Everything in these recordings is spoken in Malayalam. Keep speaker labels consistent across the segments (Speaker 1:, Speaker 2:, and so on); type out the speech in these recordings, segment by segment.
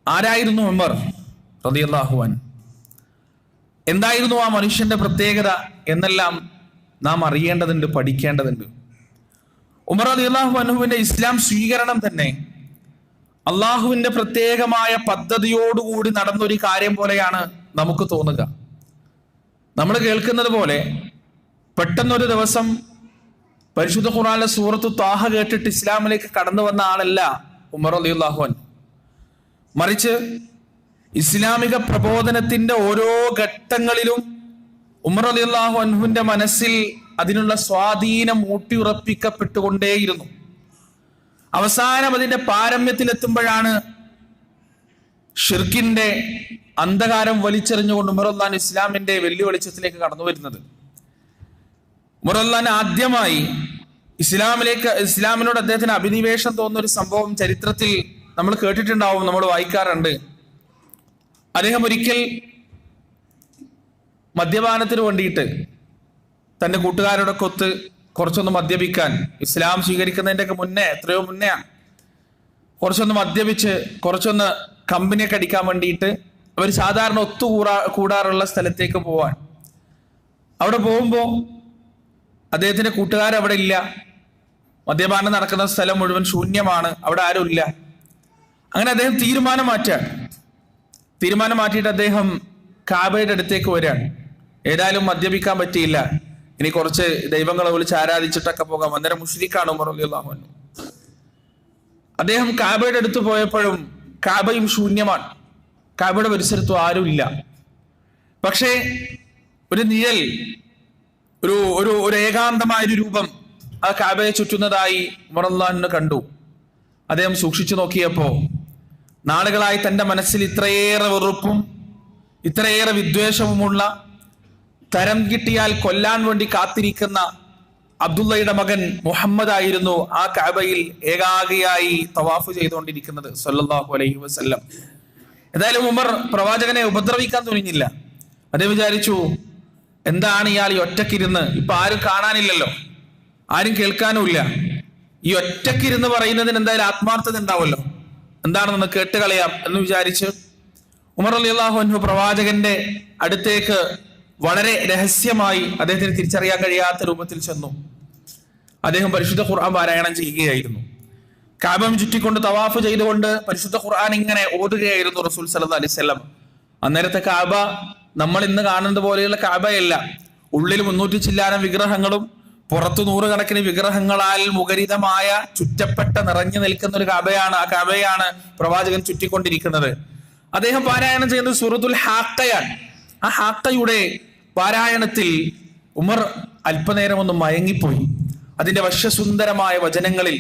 Speaker 1: ആരായിരുന്നു ഉമർ റളിയല്ലാഹു അൻഹു? എന്തായിരുന്നു ആ മനുഷ്യന്റെ പ്രത്യേകത എന്നെല്ലാം നാം അറിയേണ്ടതുണ്ട്, പഠിക്കേണ്ടതുണ്ട്. ഉമർ റളിയല്ലാഹു അൻഹുവിന്റെ ഇസ്ലാം സ്വീകരണം തന്നെ അള്ളാഹുവിന്റെ പ്രത്യേകമായ പദ്ധതിയോടുകൂടി നടന്നൊരു കാര്യം പോലെയാണ് നമുക്ക് തോന്നുക. നമ്മൾ കേൾക്കുന്നത് പോലെ പെട്ടെന്നൊരു ദിവസം പരിശുദ്ധ ഖുർആനിലെ സൂറത്തു ത്വാഹ കേട്ടിട്ട് ഇസ്ലാമിലേക്ക് കടന്നു വന്ന ആളല്ല ഉമർ റളിയല്ലാഹു അൻഹു. മറിച്ച് ഇസ്ലാമിക പ്രബോധനത്തിന്റെ ഓരോ ഘട്ടങ്ങളിലും ഉമർ റളിയല്ലാഹു അൻഹുവിന്റെ മനസ്സിൽ അതിനുള്ള സ്വാധീനം ഊട്ടിയുറപ്പിക്കപ്പെട്ടുകൊണ്ടേയിരുന്നു. അവസാനം അതിന്റെ പാരമ്യത്തിലെത്തുമ്പോഴാണ് ഷിർക്കിന്റെ അന്ധകാരം വലിച്ചെറിഞ്ഞുകൊണ്ട് ഉമർ റളിയല്ലാഹു ഇസ്ലാമിന്റെ വെള്ളി വെളിച്ചത്തിലേക്ക് കടന്നു വരുന്നത്. ഉമർ റളിയല്ലാഹു ആദ്യമായി ഇസ്ലാമിനോട് അദ്ദേഹത്തിന് അഭിനിവേശം തോന്നുന്ന ഒരു സംഭവം ചരിത്രത്തിൽ നമ്മൾ കേട്ടിട്ടുണ്ടാവും, നമ്മൾ വായിക്കാറുണ്ട്. അദ്ദേഹം ഒരിക്കൽ മദ്യപാനത്തിന് വേണ്ടിയിട്ട് തന്റെ കൂട്ടുകാരോടൊക്കെ ഒത്ത് കുറച്ചൊന്ന് മദ്യപിക്കാൻ, ഇസ്ലാം സ്വീകരിക്കുന്നതിന്റെ ഒക്കെ മുന്നേ, എത്രയോ മുന്നേ, കുറച്ചൊന്ന് മദ്യപിച്ച് കുറച്ചൊന്ന് കമ്പനിയൊക്കെ അടിക്കാൻ വേണ്ടിയിട്ട് അവർ സാധാരണ കൂടാറുള്ള സ്ഥലത്തേക്ക് പോവാൻ. അവിടെ പോകുമ്പോൾ അദ്ദേഹത്തിന്റെ കൂട്ടുകാരവിടെ ഇല്ല. മദ്യപാനം നടക്കുന്ന സ്ഥലം മുഴുവൻ ശൂന്യമാണ്, അവിടെ ആരും ഇല്ല. അങ്ങനെ അദ്ദേഹം തീരുമാനം മാറ്റിയിട്ട് അദ്ദേഹം കാബയുടെ അടുത്തേക്ക് വരികയാണ്. ഏതായാലും മദ്യപിക്കാൻ പറ്റിയില്ല, ഇനി കുറച്ച് ദൈവങ്ങളെ വിളിച്ച് ആരാധിച്ചിട്ടൊക്കെ പോകാം. അന്നേരം മുശ്രിക്കാണ് ഉമർ റളിയല്ലാഹു അൻഹു. അദ്ദേഹം കാബയുടെ അടുത്ത് പോയപ്പോഴും കാബയും ശൂന്യമാണ്, കാബയുടെ പരിസരത്തും ആരുമില്ല. പക്ഷേ ഒരു നിഴൽ, ഒരു ഏകാന്തമായൊരു രൂപം ആ കാബയെ ചുറ്റുന്നതായി ഉമർ റളിയല്ലാഹു അൻഹു കണ്ടു. അദ്ദേഹം സൂക്ഷിച്ചു നോക്കിയപ്പോ നാളുകളായി തന്റെ മനസ്സിൽ ഇത്രയേറെ വെറുപ്പും ഇത്രയേറെ വിദ്വേഷവുമുള്ള, തരം കിട്ടിയാൽ കൊല്ലാൻ വേണ്ടി കാത്തിരിക്കുന്ന അബ്ദുള്ളയുടെ മകൻ മുഹമ്മദ് ആയിരുന്നു ആ കഅബയിൽ ഏകാഗിയായി തവാഫ് ചെയ്തുകൊണ്ടിരിക്കുന്നത് സല്ലല്ലാഹു അലൈഹി വസല്ലം. ഏതായാലും ഉമർ പ്രവാചകനെ ഉപദ്രവിക്കാൻ തുനിഞ്ഞില്ല. അദ്ദേഹം വിചാരിച്ചു, എന്താണ് ഇയാൾ ഈ ഒറ്റക്കിരുന്ന്, ഇപ്പൊ ആരും കാണാനില്ലല്ലോ, ആരും കേൾക്കാനുമില്ല, ഈ ഒറ്റക്കിരുന്ന് പറയുന്നതിന് എന്തായാലും ആത്മാർത്ഥത ഉണ്ടാവുമല്ലോ, എന്താണെന്ന് കേട്ട് കളയാം എന്ന് വിചാരിച്ച് ഉമർ റളിയല്ലാഹു അൻഹു പ്രവാചകന്റെ അടുത്തേക്ക് വളരെ രഹസ്യമായി, അദ്ദേഹത്തിന് തിരിച്ചറിയാൻ കഴിയാത്ത രൂപത്തിൽ ചെന്നു. അദ്ദേഹം പരിശുദ്ധ ഖുർആൻ പാരായണം ചെയ്യുകയായിരുന്നു. കഅബം ചുറ്റിക്കൊണ്ട് തവാഫ് ചെയ്തുകൊണ്ട് പരിശുദ്ധ ഖുർആൻ ഇങ്ങനെ ഓതുകയായിരുന്നു റസൂൽ സല്ലല്ലാഹു അലൈഹി വസല്ലം. അന്നേരത്തെ കഅബ നമ്മൾ ഇന്ന് കാണുന്നത് പോലെയുള്ള കഅബയല്ല. ഉള്ളിൽ 300 ചില്ലാനം വിഗ്രഹങ്ങളും പുറത്തു 100 കണക്കിന് വിഗ്രഹങ്ങളാൽ മുഖരിതമായ, ചുറ്റപ്പെട്ട, നിറഞ്ഞു നിൽക്കുന്ന ഒരു കഅബയാണ്. ആ കഅബയാണ് പ്രവാചകൻ ചുറ്റിക്കൊണ്ടിരിക്കുന്നത്. അദ്ദേഹം പാരായണം ചെയ്യുന്നത് സൂറത്തുൽ ഹാഖയാണ്. ആ ഹാഖയുടെ പാരായണത്തിൽ ഉമർ അല്പനേരം ഒന്ന് മയങ്ങിപ്പോയി. അതിന്റെ വശ്യസുന്ദരമായ വചനങ്ങളിൽ,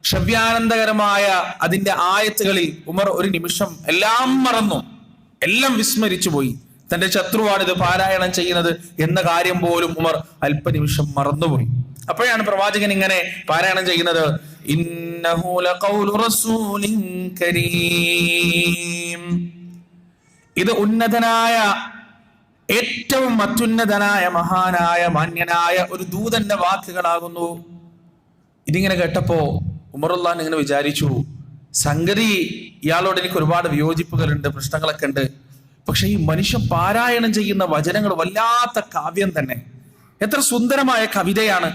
Speaker 1: ശ്രവ്യാനന്ദകരമായ അതിന്റെ ആയത്തുകളിൽ ഉമർ ഒരു നിമിഷം എല്ലാം മറന്നു, എല്ലാം വിസ്മരിച്ചു പോയി. തന്റെ ശത്രുവാണ് ഇത് പാരായണം ചെയ്യുന്നത് എന്ന കാര്യം പോലും ഉമർ അല്പനിമിഷം മറന്നുപോയി. അപ്പോഴാണ് പ്രവാചകൻ ഇങ്ങനെ പാരായണം ചെയ്യുന്നത്, ഇന്നഹു ലഖൗലു റസൂലിൻ കരീം. ഇത് ഉന്നതനായ, ഏറ്റവും അത്യുന്നതനായ, മഹാനായ, മാന്യനായ ഒരു ദൂതന്റെ വാക്കുകളാകുന്നു. ഇതിങ്ങനെ കേട്ടപ്പോ ഉമർ റളിയല്ലാഹു അൻഹു ഇങ്ങനെ വിചാരിച്ചു, സംഗതി ഇയാളോട് എനിക്ക് ഒരുപാട് വിയോജിപ്പുകളുണ്ട്, പ്രശ്നങ്ങളൊക്കെ ഉണ്ട്. പക്ഷെ ഈ മനുഷ്യൻ പാരായണം ചെയ്യുന്ന വചനങ്ങൾ വല്ലാത്ത കാവ്യം തന്നെ, എത്ര സുന്ദരമായ കവിതയാണ്,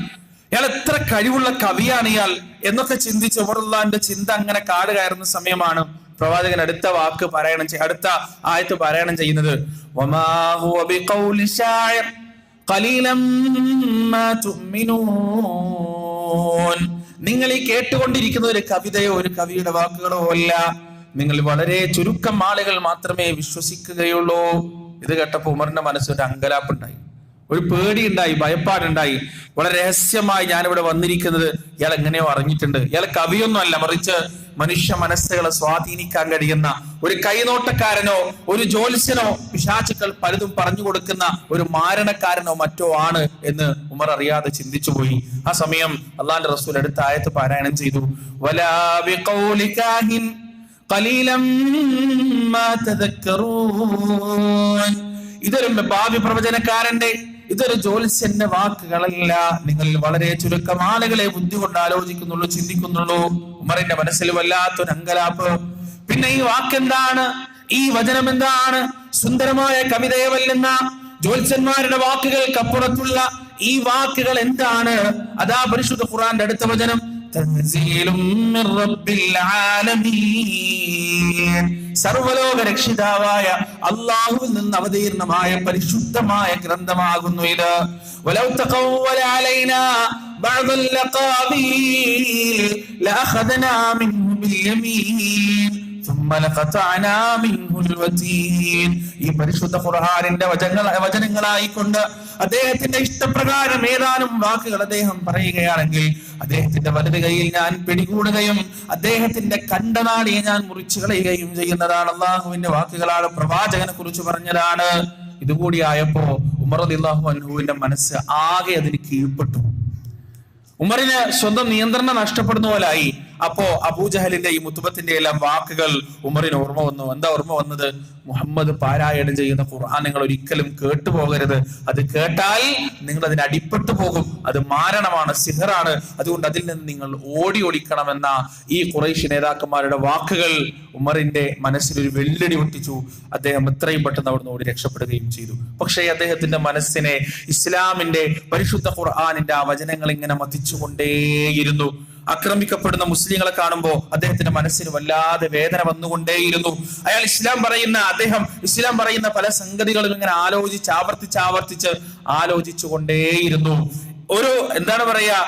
Speaker 1: ഇയാൾ എത്ര കഴിവുള്ള കവിയാണ് ഇയാൾ എന്നൊക്കെ ചിന്തിച്ച് ഉമർ റളിയല്ലാഹു അൻഹുവിന്റെ ചിന്ത അങ്ങനെ കാട് കയറുന്ന സമയമാണ് പ്രവാചകൻ അടുത്ത വാക്ക് അടുത്ത ആയത്ത് പാരായണം ചെയ്യുന്നത്. വമാ ഹുവ ബിഖൗലി ശാഇർ ഖലീലൻ മാ തുഅ്മിനൂൻ. നിങ്ങൾ ഈ കേട്ടുകൊണ്ടിരിക്കുന്ന ഒരു കവിതയോ ഒരു കവിയുടെ വാക്കുകളോ അല്ല, നിങ്ങൾ വളരെ ചുരുക്കം ആളുകൾ മാത്രമേ വിശ്വസിക്കുകയുള്ളൂ. ഇത് കേട്ടപ്പോൾ ഉമറിന്റെ മനസ്സൊരു അങ്കലാപ്പുണ്ടായി, ഒരു പേടിയുണ്ടായി, ഭയപ്പാടുണ്ടായി. വളരെ രഹസ്യമായി ഞാനിവിടെ വന്നിരിക്കുന്നത് ഇയാൾ എങ്ങനെയോ അറിഞ്ഞിട്ടുണ്ട്. ഇയാൾ കവിയൊന്നും അല്ല, മറിച്ച് മനുഷ്യ മനസ്സുകളെ സ്വാധീനിക്കാൻ കഴിയുന്ന ഒരു കൈനോട്ടക്കാരനോ ഒരു ജ്യോത്സ്യനോ പിശാചുക്കൾ പലതും പറഞ്ഞു കൊടുക്കുന്ന ഒരു മാരണക്കാരനോ മറ്റോ ആണ് എന്ന് ഉമർ അറിയാതെ ചിന്തിച്ചു പോയി. ആ സമയം അള്ളാഹുവിന്റെ റസൂൽ അടുത്ത ആയത്ത് പാരായണം ചെയ്തു. വലാ ബിഖൗലി കാഹിൻ ഖലീലൻ മാ തദക്കറൂൻ. ഇതൊരു ഭാവി പ്രവചനക്കാരന്റെ, ഇതൊരു ജ്യോത്സ്യന്റെ വാക്കുകളല്ല, നിങ്ങൾ വളരെ ചുരുക്കം ആളുകളെ ബുദ്ധി കൊണ്ട് ആലോചിക്കുന്നുള്ളൂ, ചിന്തിക്കുന്നുള്ളൂ. ഉമറിന്റെ മനസ്സിൽ വല്ലാത്തൊരു അങ്കലാപ്പ്. പിന്നെ ഈ വാക്കെന്താണ്, ഈ വചനം എന്താണ്? സുന്ദരമായ കവിതയെ വല്ലുന്ന ജ്യോത്സ്യന്മാരുടെ വാക്കുകൾക്കപ്പുറത്തുള്ള ഈ വാക്കുകൾ എന്താണ്? അതാ പരിശുദ്ധ ഖുർആന്റെ അടുത്ത വചനം, തൻസീലും മിർ റബ്ബിൽ ആലമീൻ. സർവലോക രക്ഷിതാവായ അല്ലാഹുവിൽ നിന്ന് അവതീർണമായ പരിശുദ്ധമായ ഗ്രന്ഥമാകുന്നു ഇത്. വലൗ തഖവ്വല അലൈനാ ബഅദൽ ലഖാബീൽ ലഅഖദനാ മിൻഹു ബിൽ യമീൻ ثم لقطعنا منه الوتين. ഈ പരിശുദ്ധ ഖുർആനിന്റെ വചനങ്ങളായിക്കൊണ്ട് അദ്ദേഹത്തിന്റെ ഇഷ്ടപ്രകാരം ഏതാനും വാക്കുകൾ അദ്ദേഹം പറയുകയാണെങ്കിൽ അദ്ദേഹത്തിന്റെ വലത് കൈയിൽ ഞാൻ പിടികൂടുകയും അദ്ദേഹത്തിന്റെ കണ്ടനാടിയെ ഞാൻ മുറിച്ചു കളയുകയും ചെയ്യുന്നതാണ്. അള്ളാഹുവിന്റെ വാക്കുകളാണ്, പ്രവാചകനെ കുറിച്ച് പറഞ്ഞതാണ്. ഇതുകൂടി ആയപ്പോ ഉമർ റളിയല്ലാഹു അൻഹുവിന്റെ മനസ്സ് ആകെ അതിന് കീഴ്പ്പെട്ടു. ഉമറിന് സ്വന്തം നിയന്ത്രണം നഷ്ടപ്പെടുന്ന പോലായി. അപ്പോ അബൂജഹലിന്റെ ഈ മുത്തുബത്തിന്റെ എല്ലാം വാക്കുകൾ ഉമറിന് ഓർമ്മ വന്നു. എന്താ ഓർമ്മ വന്നത്? മുഹമ്മദ് പാരായണം ചെയ്യുന്ന ഖുർആൻ നിങ്ങൾ ഒരിക്കലും കേട്ടുപോകരുത്. അത് കേട്ടാൽ നിങ്ങൾ അതിന് അടിപ്പെട്ടു പോകും. അത് മാരണമാണ്, സിഹറാണ്. അതുകൊണ്ട് അതിൽ നിന്ന് നിങ്ങൾ ഓടിക്കണം ഈ ഖുറൈശ് നേതാക്കന്മാരുടെ വാക്കുകൾ ഉമറിന്റെ മനസ്സിലൊരു വെല്ലടി പൊട്ടിച്ചു. അദ്ദേഹം എത്രയും പെട്ടെന്ന് അവിടുന്ന് ഓടി രക്ഷപ്പെടുകയും ചെയ്തു. പക്ഷേ അദ്ദേഹത്തിന്റെ മനസ്സിനെ ഇസ്ലാമിന്റെ പരിശുദ്ധ ഖുർആനിന്റെ ആ വചനങ്ങൾ ഇങ്ങനെ മതിച്ചുകൊണ്ടേയിരുന്നു. ആക്രമിക്കപ്പെടുന്ന മുസ്ലിങ്ങളെ കാണുമ്പോൾ അദ്ദേഹത്തിന്റെ മനസ്സിന് വല്ലാതെ വേദന വന്നുകൊണ്ടേയിരുന്നു. അദ്ദേഹം ഇസ്ലാം പറയുന്ന പല സംഗതികളും ഇങ്ങനെ ആവർത്തിച്ച് ആലോചിച്ചു കൊണ്ടേയിരുന്നു. ഒരു എന്താണ് പറയാ,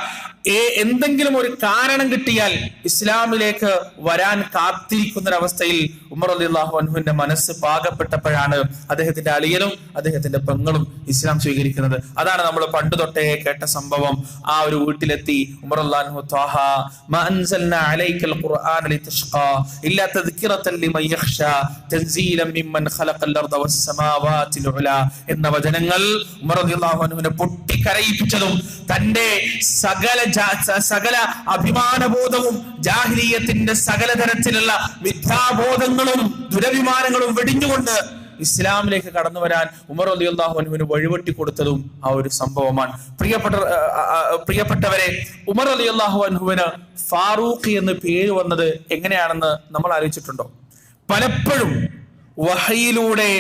Speaker 1: എന്തെങ്കിലും ഒരു കാരണം കിട്ടിയാൽ ഇസ്ലാമിലേക്ക് വരാൻ കാത്തിരിക്കുന്നൊരവസ്ഥയിൽ ഉമർ റളിയല്ലാഹു അൻഹുവിന്റെ മനസ്സ് പാകപ്പെട്ടപ്പോഴാണ് അദ്ദേഹത്തിന്റെ അളിയനും അദ്ദേഹത്തിന്റെ പെങ്ങളും ഇസ്ലാം സ്വീകരിക്കുന്നത്. അതാണ് നമ്മൾ പണ്ട് തൊട്ടേ കേട്ട സംഭവം. ആ ഒരു വീട്ടിലെത്തി ഉമർ റളിയല്ലാഹു ത്വാഹ മാ അൻസൽനാ അലൈക്കൽ ഖുർആന ലിതഷ്ഖാ ഇല്ലാ തദ്കിറതൻ ലിമൻ യഖ്ശാ തൻസീലൻ മിമ്മൻ ഖലഖൽ അർദ വസ്സമാവാതിൽ ഉലാ എന്ന വചനങ്ങൾ ഉമർ റളിയല്ലാഹു അൻഹുവിനെ പൊട്ടിക്കരയിപ്പിച്ചതും തന്റെ സകല അഭിമാനബോധവും ജാഹിലിയ്യത്തിന്റെ സകല തരത്തിലുള്ള മിഥ്യാബോധങ്ങളും ദുരഭിമാനങ്ങളും വെടിഞ്ഞുകൊണ്ട് ഇസ്ലാമിലേക്ക് കടന്നു വരാൻ ഉമർ റളിയല്ലാഹു അൻഹുവിന് വഴിവെട്ടി കൊടുത്തതും ആ ഒരു സംഭവമാണ്. പ്രിയപ്പെട്ടവരെ, ഉമർ റളിയല്ലാഹു അൻഹുവിന് ഫാറൂഖ് എന്ന് പേര് വന്നത് എങ്ങനെയാണെന്ന് നമ്മൾ ആലോചിച്ചിട്ടുണ്ടോ? പലപ്പോഴും വഹയിലൂടെ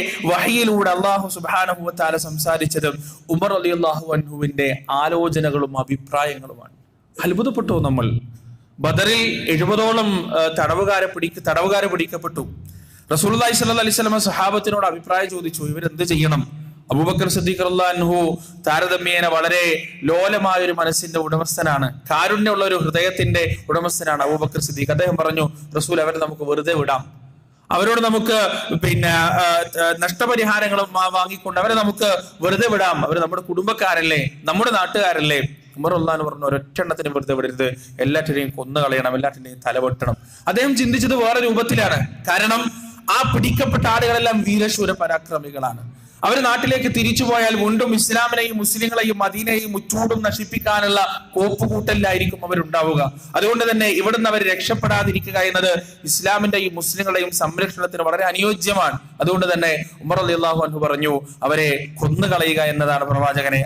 Speaker 1: അല്ലാഹു സുബ്ഹാനഹു വ തആല സംസാരിച്ചത് ഉമർ റളിയല്ലാഹു അൻഹുവിന്റെ ആലോചനകളും അഭിപ്രായങ്ങളുമാണ്. അത്ഭുതപ്പെട്ടു നമ്മൾ. ബദറിൽ 70ഓളം തടവുകാരെ പിടിക്കപ്പെട്ടു. റസൂലുള്ളാഹി സ്വല്ലല്ലാഹു അലൈഹി വസല്ലം സഹാബത്തിനോട് അഭിപ്രായം ചോദിച്ചു, ഇവരെന്ത് ചെയ്യണം? അബൂബക്കർ സിദ്ദീഖ് റളിയല്ലാഹു അൻഹു താരതമ്യേന വളരെ ലോലമായ ഒരു മനസ്സിന്റെ ഉടമസ്ഥനാണ്, കാരുണ്യമുള്ള ഒരു ഹൃദയത്തിന്റെ ഉടമസ്ഥനാണ് അബൂബക്കർ സിദ്ദീഖ്. അദ്ദേഹം പറഞ്ഞു, റസൂൽ, അവരെ നമുക്ക് വെറുതെ വിടാം, അവരോട് നമുക്ക് നഷ്ടപരിഹാരങ്ങളും വാങ്ങിക്കൊണ്ട് അവരെ നമുക്ക് വെറുതെ വിടാം, അവർ നമ്മുടെ കുടുംബക്കാരല്ലേ, നമ്മുടെ നാട്ടുകാരല്ലേ. ഉമർ റളിയല്ലാഹു അൻഹു പറഞ്ഞു, ഒരൊറ്റെണ്ണത്തിന് വെറുതെ വിടരുത്, എല്ലാറ്റിനെയും കൊന്നു കളയണം, എല്ലാറ്റിനെയും തലവെട്ടണം. അദ്ദേഹം ചിന്തിച്ചത് വേറെ രൂപത്തിലാണ്. കാരണം ആ പിടിക്കപ്പെട്ട ആളുകളെല്ലാം വീരശൂര പരാക്രമികളാണ്. അവർ നാട്ടിലേക്ക് തിരിച്ചു പോയാൽ വീണ്ടും ഇസ്ലാമിനെയും മുസ്ലിങ്ങളെയും മദീനയെയും മുച്ചൂടും നശിപ്പിക്കാനുള്ള കോപ്പുകൂട്ടലിലായിരിക്കും അവരുണ്ടാവുക. അതുകൊണ്ട് തന്നെ ഇവിടുന്ന് അവർ രക്ഷപ്പെടാതിരിക്കുക എന്നത് ഇസ്ലാമിന്റെയും മുസ്ലിങ്ങളുടെയും സംരക്ഷണത്തിന് വളരെ അനുയോജ്യമാണ്. അതുകൊണ്ട് തന്നെ ഉമർ റളിയല്ലാഹു അൻഹു പറഞ്ഞു, അവരെ കൊന്നുകളയുക എന്നതാണ് പ്രവാചകനെ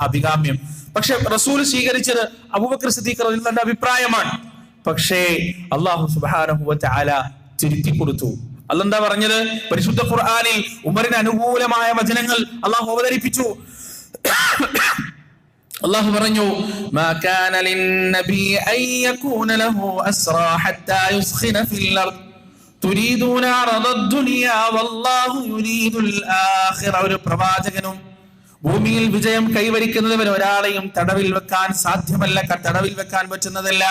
Speaker 1: അഭികാമ്യം. പക്ഷെ റസൂൽ സ്വീകരിച്ചത് അബൂബക്കർ സിദ്ദീഖ് റളിയല്ലാഹു അൻഹുവിന്റെ അഭിപ്രായമാണ്. പക്ഷേ അല്ലാഹു സുബ്ഹാനഹു വ തആല തിരുത്തി കൊടുത്തു. അല്ലാഹു എന്താ പറഞ്ഞത്? പരിശുദ്ധ ഖുർആനിൽ ഉമറിന് അനുകൂലമായ വചനങ്ങൾ അല്ലാഹു അവതരിപ്പിച്ചു. അല്ലാഹു പറഞ്ഞു, മാ കാന ലിന്നബി അൻ യകൂന ലഹു അസ്റാ ഹത്താ യുസ്ഖിന ഫിൽ അർദ് തുരീദൂന അർദദ് ദുനിയാ വല്ലാഹു യുരീദുൽ ആഖിറ. ഒരു പ്രവാചകനും ഭൂമിയിൽ വിജയം കൈവരിക്കുന്നവർ ഒരാളെയും തടവിൽ വെക്കാൻ സാധ്യമല്ല, തടവിൽ വെക്കാൻ പറ്റുന്നതല്ല.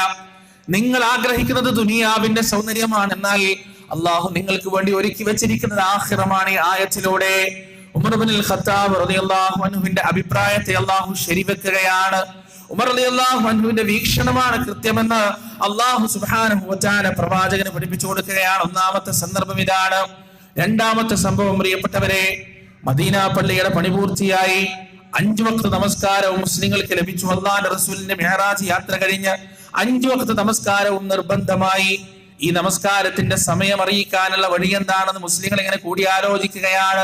Speaker 1: നിങ്ങൾ ആഗ്രഹിക്കുന്നത് ദുനിയാവിന്റെ സൗന്ദര്യമാണ്, എന്നാൽ അള്ളാഹു നിങ്ങൾക്ക് വേണ്ടി ഒരുക്കി വെച്ചിരിക്കുന്നത് ആഖിറമാണ്. ഈ ആയത്തിലൂടെ ഉമർ ഇബ്നുൽ ഖത്താബ് റളിയല്ലാഹു അൻഹുവിന്റെ അഭിപ്രായത്തെ അള്ളാഹു ശരിവെക്കുകയാണ്. ഉമർ റളിയല്ലാഹു അൻഹുവിന്റെ വീക്ഷണമാണ് കൃത്യമെന്ന് അള്ളാഹു സുബ്ഹാനഹു വ തആല പ്രവാചകന് പഠിപ്പിച്ചു കൊടുക്കുകയാണ്. ഒന്നാമത്തെ സന്ദർഭം ഇതാണ്. രണ്ടാമത്തെ സംഭവം, പ്രിയപ്പെട്ടവരെ, മദീന പള്ളിയുടെ പണി പൂർത്തിയായി 5 വക്ത് നമസ്കാരവും മുസ്ലിങ്ങൾക്ക് ലഭിച്ചു. അല്ലാഹുവിന്റെ റസൂലിന്റെ മിഅ്റാജ് യാത്ര കഴിഞ്ഞ് 5 വക്ത് നമസ്കാരവും നിർബന്ധമായി. ഈ നമസ്കാരത്തിന്റെ സമയം അറിയിക്കാനുള്ള വഴി എന്താണെന്ന് മുസ്ലിങ്ങൾ ഇങ്ങനെ കൂടിയാലോചിക്കുകയാണ്.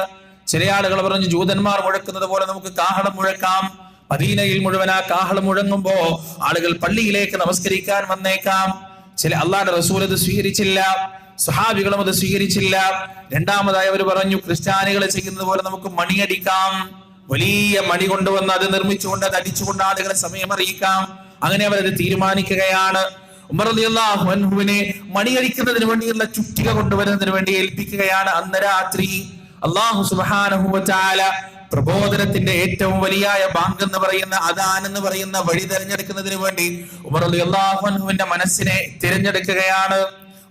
Speaker 1: ചില ആളുകൾ പറഞ്ഞു, ജൂതന്മാർ മുഴക്കുന്നത് പോലെ നമുക്ക് കാഹളം മുഴക്കാം. മദീനയിൽ മുഴുവൻ ആ കാഹളം മുഴങ്ങുമ്പോ ആളുകൾ പള്ളിയിലേക്ക് നമസ്കരിക്കാൻ വന്നേക്കാം. ചില അല്ലാഹുവിന്റെ റസൂൽ അത് സ്വീകരിച്ചില്ല. സ്വഹാബികളും അത് സ്വീകരിച്ചില്ല. രണ്ടാമതായി അവർ പറഞ്ഞു, ക്രിസ്ത്യാനികൾ ചെയ്യുന്നത് പോലെ നമുക്ക് മണിയടിക്കാം, വലിയ മണി കൊണ്ടുവന്ന് അത് നിർമ്മിച്ചുകൊണ്ട് അത് അടിച്ചുകൊണ്ട് ആളുകളെ സമയം അറിയിക്കാം. അങ്ങനെ അവരത് തീരുമാനിക്കുകയാണ്. ഉമർ റളിയല്ലാഹു അൻഹുവിനെ മണിയടിക്കുന്നതിന് വേണ്ടിയുള്ള ചുറ്റിക കൊണ്ടുവരുന്നതിന് വേണ്ടി ഏൽപ്പിക്കുകയാണ്. അന്ന് രാത്രി അല്ലാഹു സുബ്ഹാനഹു വ തആല പ്രബോധനത്തിന്റെ ഏറ്റവും വലിയായ ബാങ്ക് എന്ന് പറയുന്ന അദാൻ എന്ന് പറയുന്ന വഴി തിരഞ്ഞെടുക്കുന്നതിന് വേണ്ടി ഉമർ റളിയല്ലാഹു അൻഹുവിന്റെ മനസ്സിനെ തിരഞ്ഞെടുക്കുകയാണ്.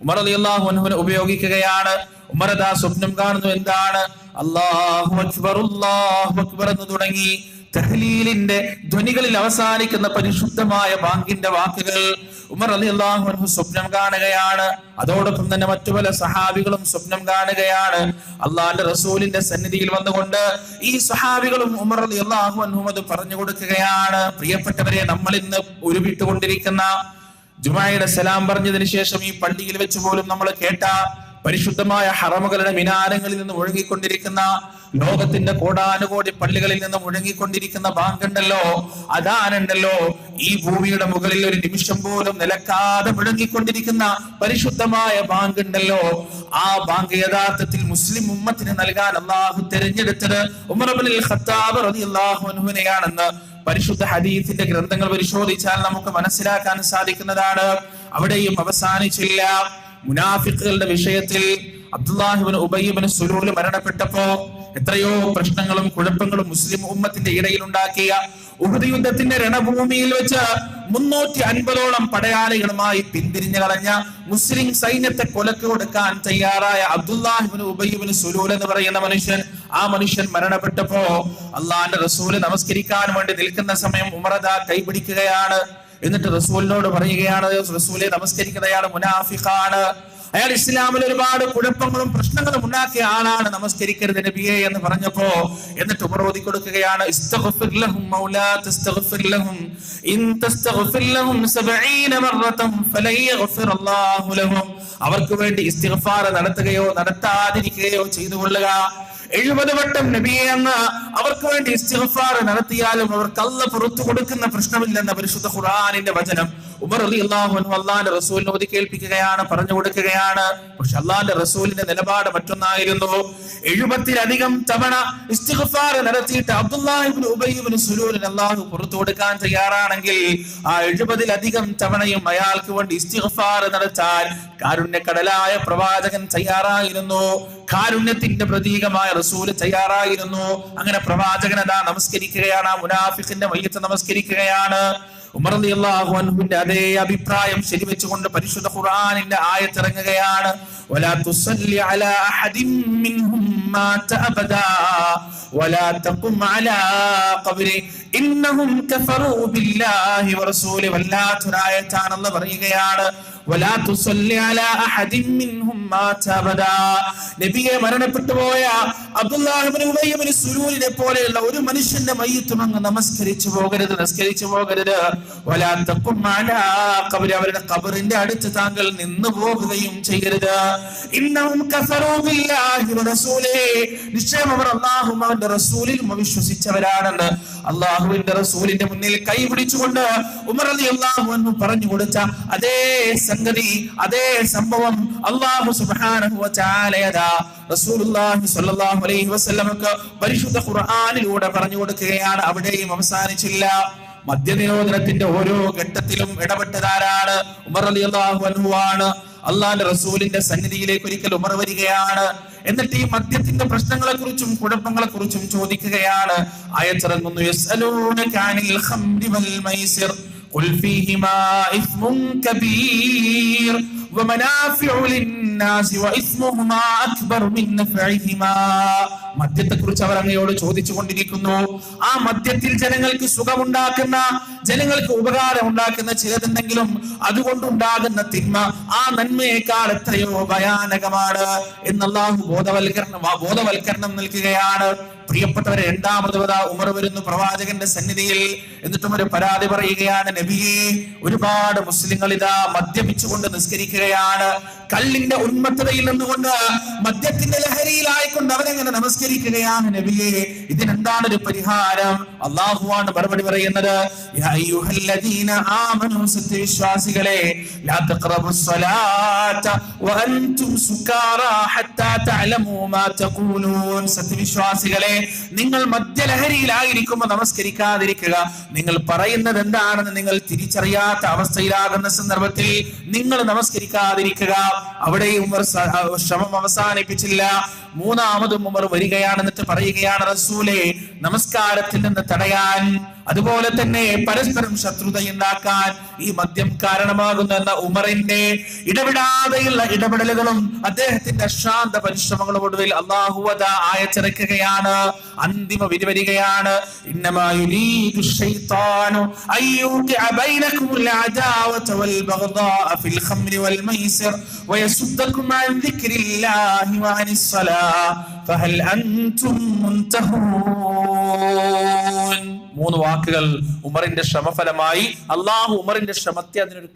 Speaker 1: ഉമർ റളിയല്ലാഹു അൻഹുവിനെ ഉപയോഗിക്കുകയാണ്. ഉമർ ദാ സ്വപ്നം കാണുന്നു. എന്താണ്? അല്ലാഹു അക്ബർ അല്ലാഹു അക്ബർ എന്ന് തുടങ്ങി തഹ്ലീലിന്റെ ധ്വനികളിൽ അവസാനിക്കുന്ന പരിശുദ്ധമായ ബാങ്കിന്റെ വാക്കുകൾ ഉമർ റളിയല്ലാഹു അൻഹു സ്വപ്നം കാണുകയാണ്. അതോടൊപ്പം തന്നെ മറ്റു പല സഹാബികളും സ്വപ്നം കാണുകയാണ്. അള്ളാന്റെ റസൂലിന്റെ സന്നിധിയിൽ വന്നുകൊണ്ട് ഈ സഹാബികളും ഉമർ റളിയല്ലാഹു അൻഹു അത് പറഞ്ഞു കൊടുക്കുകയാണ്. പ്രിയപ്പെട്ടവരെ, നമ്മൾ ഇന്ന് ഉരുവിട്ടുകൊണ്ടിരിക്കുന്ന ജുമായുടെ സലാം പറഞ്ഞതിന് ശേഷം ഈ പള്ളിയിൽ വെച്ച് പോലും നമ്മൾ കേട്ട പരിശുദ്ധമായ ഹറമുകളുടെ മിനാരങ്ങളിൽ നിന്ന് ഒഴുകിക്കൊണ്ടിരിക്കുന്ന, ലോകത്തിന്റെ കോടാനുകോടി പള്ളികളിൽ നിന്ന് മുഴങ്ങിക്കൊണ്ടിരിക്കുന്ന ബാങ്കുണ്ടല്ലോ, അദാനുണ്ടല്ലോ, ഈ ഭൂമിയുടെ മുകളിൽ ഒരു നിമിഷം പോലും നിലക്കാതെ മുഴങ്ങിക്കൊണ്ടിരിക്കുന്ന പരിശുദ്ധമായ ബാങ്കുണ്ടല്ലോ, ആ ബാങ്ക് യഥാർത്ഥത്തിൽ മുസ്ലിം ഉമ്മത്തിന് നൽകാൻ അല്ലാഹു തിരഞ്ഞെടുത്തത് ഉമർ ഇബ്നുൽ ഖത്താബ് റളിയല്ലാഹു അൻഹുവിനെയാണെന്ന് പരിശുദ്ധ ഹദീസിന്റെ ഗ്രന്ഥങ്ങൾ പരിശോധിച്ചാൽ നമുക്ക് മനസ്സിലാക്കാൻ സാധിക്കുന്നതാണ്. അവിടെയും അവസാനിച്ചില്ല. മുനാഫിക്കുകളുടെ വിഷയത്തിൽ അബ്ദുല്ലാഹി ഇബ്നു ഉബയ്യ് ഇബ്നു സുലൂൽ മരണപ്പെട്ടപ്പോ എത്രയോ പ്രശ്നങ്ങളും കുഴപ്പങ്ങളും മുസ്ലിം ഉമ്മത്തിന്റെ ഇടയിൽ ഉണ്ടാക്കിയ ഉഹദ് യുദ്ധത്തിന്റെ രണഭൂമിയിൽ വെച്ച് 350ഓളം പടയാളികളുമായി പിന്തിരിഞ്ഞു കളഞ്ഞ മുസ്ലിം സൈന്യത്തെ കൊലക്ക് കൊടുക്കാൻ തയ്യാറായ അബ്ദുല്ലാഹി ഇബ്നു ഉബയ്യ് ഇബ്നു സുലൂൽ എന്ന് പറയുന്ന ആ മനുഷ്യൻ മരണപ്പെട്ടപ്പോ അള്ളാന്റെ റസൂല് നമസ്കരിക്കാൻ വേണ്ടി നിൽക്കുന്ന സമയം ഉമർ ദാ കൈപിടിക്കുകയാണ്. എന്നിട്ട് റസൂലിനോട് പറയുകയാണ്, റസൂലെ നമസ്കരിക്കുന്നയാള് മുനാഫിഖാണ്, അയാൾ ഇസ്ലാമിൽ ഒരുപാട് കുഴപ്പങ്ങളും പ്രശ്നങ്ങളും ഉണ്ടാക്കിയ ആളാണ്, നമസ്കരിക്കരുത് നബിയെ എന്ന് പറഞ്ഞപ്പോ എന്നിട്ട് ഉമർ ഓതി കൊടുക്കുകയാണ്, ഇസ്തഗ്ഫിർ ലഹും മൗലാ തസ്തഗ്ഫിർ ലഹും ഇൻ തസ്തഗ്ഫിർ ലഹും 70 മറത്തൻ ഫലൻ യഗ്ഫിർ അല്ലാഹു ലഹും. അവർക്ക് വേണ്ടി ഇസ്തിഗ്ഫാർ നടത്തുകയോ നടത്താതിരിക്കുകയോ ചെയ്തുകൊള്ളുക. 70 വട്ടം നബിയെ അങ്ങ് അവർക്ക് വേണ്ടി ഇസ്തിഗ്ഫാർ നടത്തിയാലും അവർക്ക് അല്ലാഹു പുറത്തു കൊടുക്കുന്ന പ്രശ്നമില്ലെന്ന പരിശുദ്ധ ഖുർആനിന്റെ വചനം ഉമർ റളിയല്ലാഹു അൻഹു അല്ലാഹുവിന്റെ റസൂലിനെ ഓതി കേൾപ്പിക്കുകയാണ്, പറഞ്ഞു കൊടുക്കുകയാണ്. പക്ഷെ അല്ലാഹുവിന്റെ റസൂലിന്റെ നിലപാട് മറ്റൊന്നായിരുന്നു. 70-ലധികം തവണ ഇസ്തിഗ്ഫാർ നടത്തിയിട്ട് അബ്ദുല്ലാഹി ഇബ്നു ഉബയ്യ് ഇബ്നു സുലൂലിന് അല്ലാഹു പുറത്തു കൊടുക്കാൻ തയ്യാറാണെങ്കിൽ ആ 70-ലധികം തവണയും അയാൾക്ക് വേണ്ടി ഇസ്തിഗ്ഫാർ നടത്താൻ കാരുണ്യക്കടലായ പ്രവാചകൻ തയ്യാറായിരുന്നു. കാരുണ്യത്തിന്റെ പ്രതീകമായ റസൂൽ തയ്യാറായിരുന്നു. അങ്ങനെ പ്രവാചകൻ അതാ നമസ്കരിക്കുകയാണ്, മുനാഫിഖിന്റെ മയ്യത്ത് നമസ്കരിക്കുകയാണ്. ഉമർ റളിയല്ലാഹു അൻഹുവിന്റെ അതേ അഭിപ്രായം ശരിവെച്ചുകൊണ്ട് പരിശുദ്ധ ഖുർആനിന്റെ ആയത്ത് ഇറങ്ങുകയാണ്, വലാ തുസല്ലി അലാ അഹദിൻ മിൻഹും മാത അബദാ വലാ തഖും അലാ ഖബ്രി ഇന്നഹും കഫറൂ ബില്ലാഹി വറസൂലി. വല്ലാത്തൊരു ആയത്താണ്. അല്ലാഹു പറയുകയാണ്, വലാ തുസല്ലി അലാ അഹദിൻ മിൻഹും മാത അബദാ. നബിയെ മരണപ്പെട്ടു പോയ അബ്ദുല്ലാഹി ഇബ്നു ഉബയ്യ് ഇബ്നു സുലൂലിനെ പോലെയുള്ള ഒരു മനുഷ്യന്റെ മയ്യിത്തും അങ്ങ് നമസ്കരിച്ചു പോകരുത്, നിസ്കരിച്ചു പോകരുത്. വലാ തഖും അലാ ഖബ്രി, അവരുടെ ഖബറിന്റെ അടുത്ത് താങ്കൾ നിന്നു പോകുകയും ചെയ്യരുത്. ഇന്നഹും കഫറൂ ബില്ലാഹി വറസൂലി, നിശ്ചയം അവർ അല്ലാഹുവും അവന്റെ റസൂലിലും വിശ്വസിച്ചവരാണെന്ന് അല്ലാഹുവിന്റെ റസൂലിന്റെ മുന്നിൽ കൈ പിടിച്ചുകൊണ്ട് ഉമർ റളിയല്ലാഹു അൻഹു പറഞ്ഞു കൊടുത്ത അതേ സംഗതി, അതേ സംഭവം അല്ലാഹു സുബ്ഹാനഹു വ തആല റസൂലുള്ളാഹി സ്വല്ലല്ലാഹു അലൈഹി വസല്ലമക്ക് പരിശുദ്ധ ഖുർആനിലൂടെ പറഞ്ഞു കൊടുക്കുകയാണ്. അവിടെയും അവസാനിച്ചില്ല. മദ്യനിരോധനത്തിന്റെ ഓരോ ഘട്ടത്തിലും ഇടപെട്ടതാരാണ്? ഉമർ റളിയല്ലാഹു അൻഹു ആണ്. അള്ളാന്റെ റസൂലിന്റെ സന്നിധിയിലേക്ക് ഒരിക്കൽ ഉമർ വരികയാണ്. എന്നിട്ട് ഈ മദ്യത്തിന്റെ പ്രശ്നങ്ങളെ കുറിച്ചും കുഴപ്പങ്ങളെ കുറിച്ചും ചോദിക്കുകയാണ്. ആയത്തിറങ്ങുന്നു, യസ്അലൂനക അനിൽ ഖംരി വൽ മൈസിർ ഖുൽ ഫീഹിമാ ഇസ്മുൻ കബീർ വമനാഫിഉ ലിന്നാസി വഇസ്മുഹുമാ അക്ബർ മിൻ നഫഇഹിമാ. മദ്യത്തെ കുറിച്ച് അവർ അങ്ങയോട് ചോദിച്ചു കൊണ്ടിരിക്കുന്നു. ആ മദ്യത്തിൽ ജനങ്ങൾക്ക് സുഖമുണ്ടാക്കുന്ന, ജനങ്ങൾക്ക് ഉപകാരം ഉണ്ടാക്കുന്ന ചിലതുണ്ടെങ്കിലും അതുകൊണ്ടുണ്ടാകുന്ന തിന്മ ആ നന്മയേക്കാൾ എത്രയോ ഭയാനകമാണ് എന്ന് അല്ലാഹു ബോധവൽക്കരണം നൽകുകയാണ്. പ്രിയപ്പെട്ടവരെ, രണ്ടാമത് ഉമർ വരുന്നു പ്രവാചകന്റെ സന്നിധിയിൽ. എന്നിട്ടും ഒരു പരാതി പറയുകയാണ്, നബിയെ, ഒരുപാട് മുസ്ലിങ്ങൾ ഇതാ മദ്യപിച്ചുകൊണ്ട് നിസ്കരിക്കുകയാണ്. കള്ളിന്റെ ഉന്മത്തതയിൽ നിന്നുകൊണ്ട്, മദ്യത്തിന്റെ ലഹരിയിലായിക്കൊണ്ട് അവരെങ്ങനെ നമസ്കരിക്കുകയാണ് നബിയെ, ഇതിനെന്താണ് ഒരു പരിഹാരം? അല്ലാഹുവാണ് മറുപടി പറയുന്നത്, യാ അയ്യുഹല്ലദീന ആമനൂ സത്യവിശ്വാസികളെ ലാ തഖറബുസ് സ്വലാത വഅൻതും സുകാറാ ഹത്താ തഅലമൂ മാ തഖൂലൂൻ. സത്യവിശ്വാസികളെ, നിങ്ങൾ മദ്യലഹരിയിലായിരിക്കുമ്പോൾ നമസ്കരിക്കാതിരിക്കുക. നിങ്ങൾ പറയുന്നത് എന്താണെന്ന് നിങ്ങൾ തിരിച്ചറിയാത്ത അവസ്ഥയിലാകുന്ന സന്ദർഭത്തിൽ നിങ്ങൾ നമസ്കരിക്കാതിരിക്കുക. അവിടെ ഉമർ ശ്രമം അവസാനിപ്പിച്ചില്ല. മൂന്നാമതും ഉമർ വരികയാണ്, എന്നിട്ട് പറയുകയാണ്, റസൂലേ, നമസ്കാരത്തിൽ നിന്ന് തടയാൻ, അതുപോലെ തന്നെ പരസ്പരം ശത്രുതയുണ്ടാക്കാൻ ഈ മദ്യം കാരണമാകുന്നു എന്ന ഉമറിന്റെ ഇടപെടാതെയുള്ള ഇടപെടലുകളും അദ്ദേഹത്തിന്റെ അശാന്ത പരിശ്രമങ്ങളും ഒടുവിൽ അല്ലാഹു ആയച്ചിറക്കുകയാണ്. അന്തിമ വിധി വരികയാണ്. ഇന്നമാ യുരീദു ശൈത്താനു അയ്യൂഖിഅ ബൈനകുമുൽ അദാവത വൽ ബഗ്ദാഅ ഫിൽ ഖംരി വൽ മൈസിർ വയസുദ്ദകും അൻ ദിക്രില്ലാഹി വഅനിസ് സ്വലാഹ് ഫഹൽ അൻതും മുൻതഹൂൻ. മൂന്ന് വാക്കുകൾ ഉമറിന്റെ ശ്രമഫലമായി അള്ളാഹു ഉമറിന്റെ ശ്രമത്തെ അതിനൊരു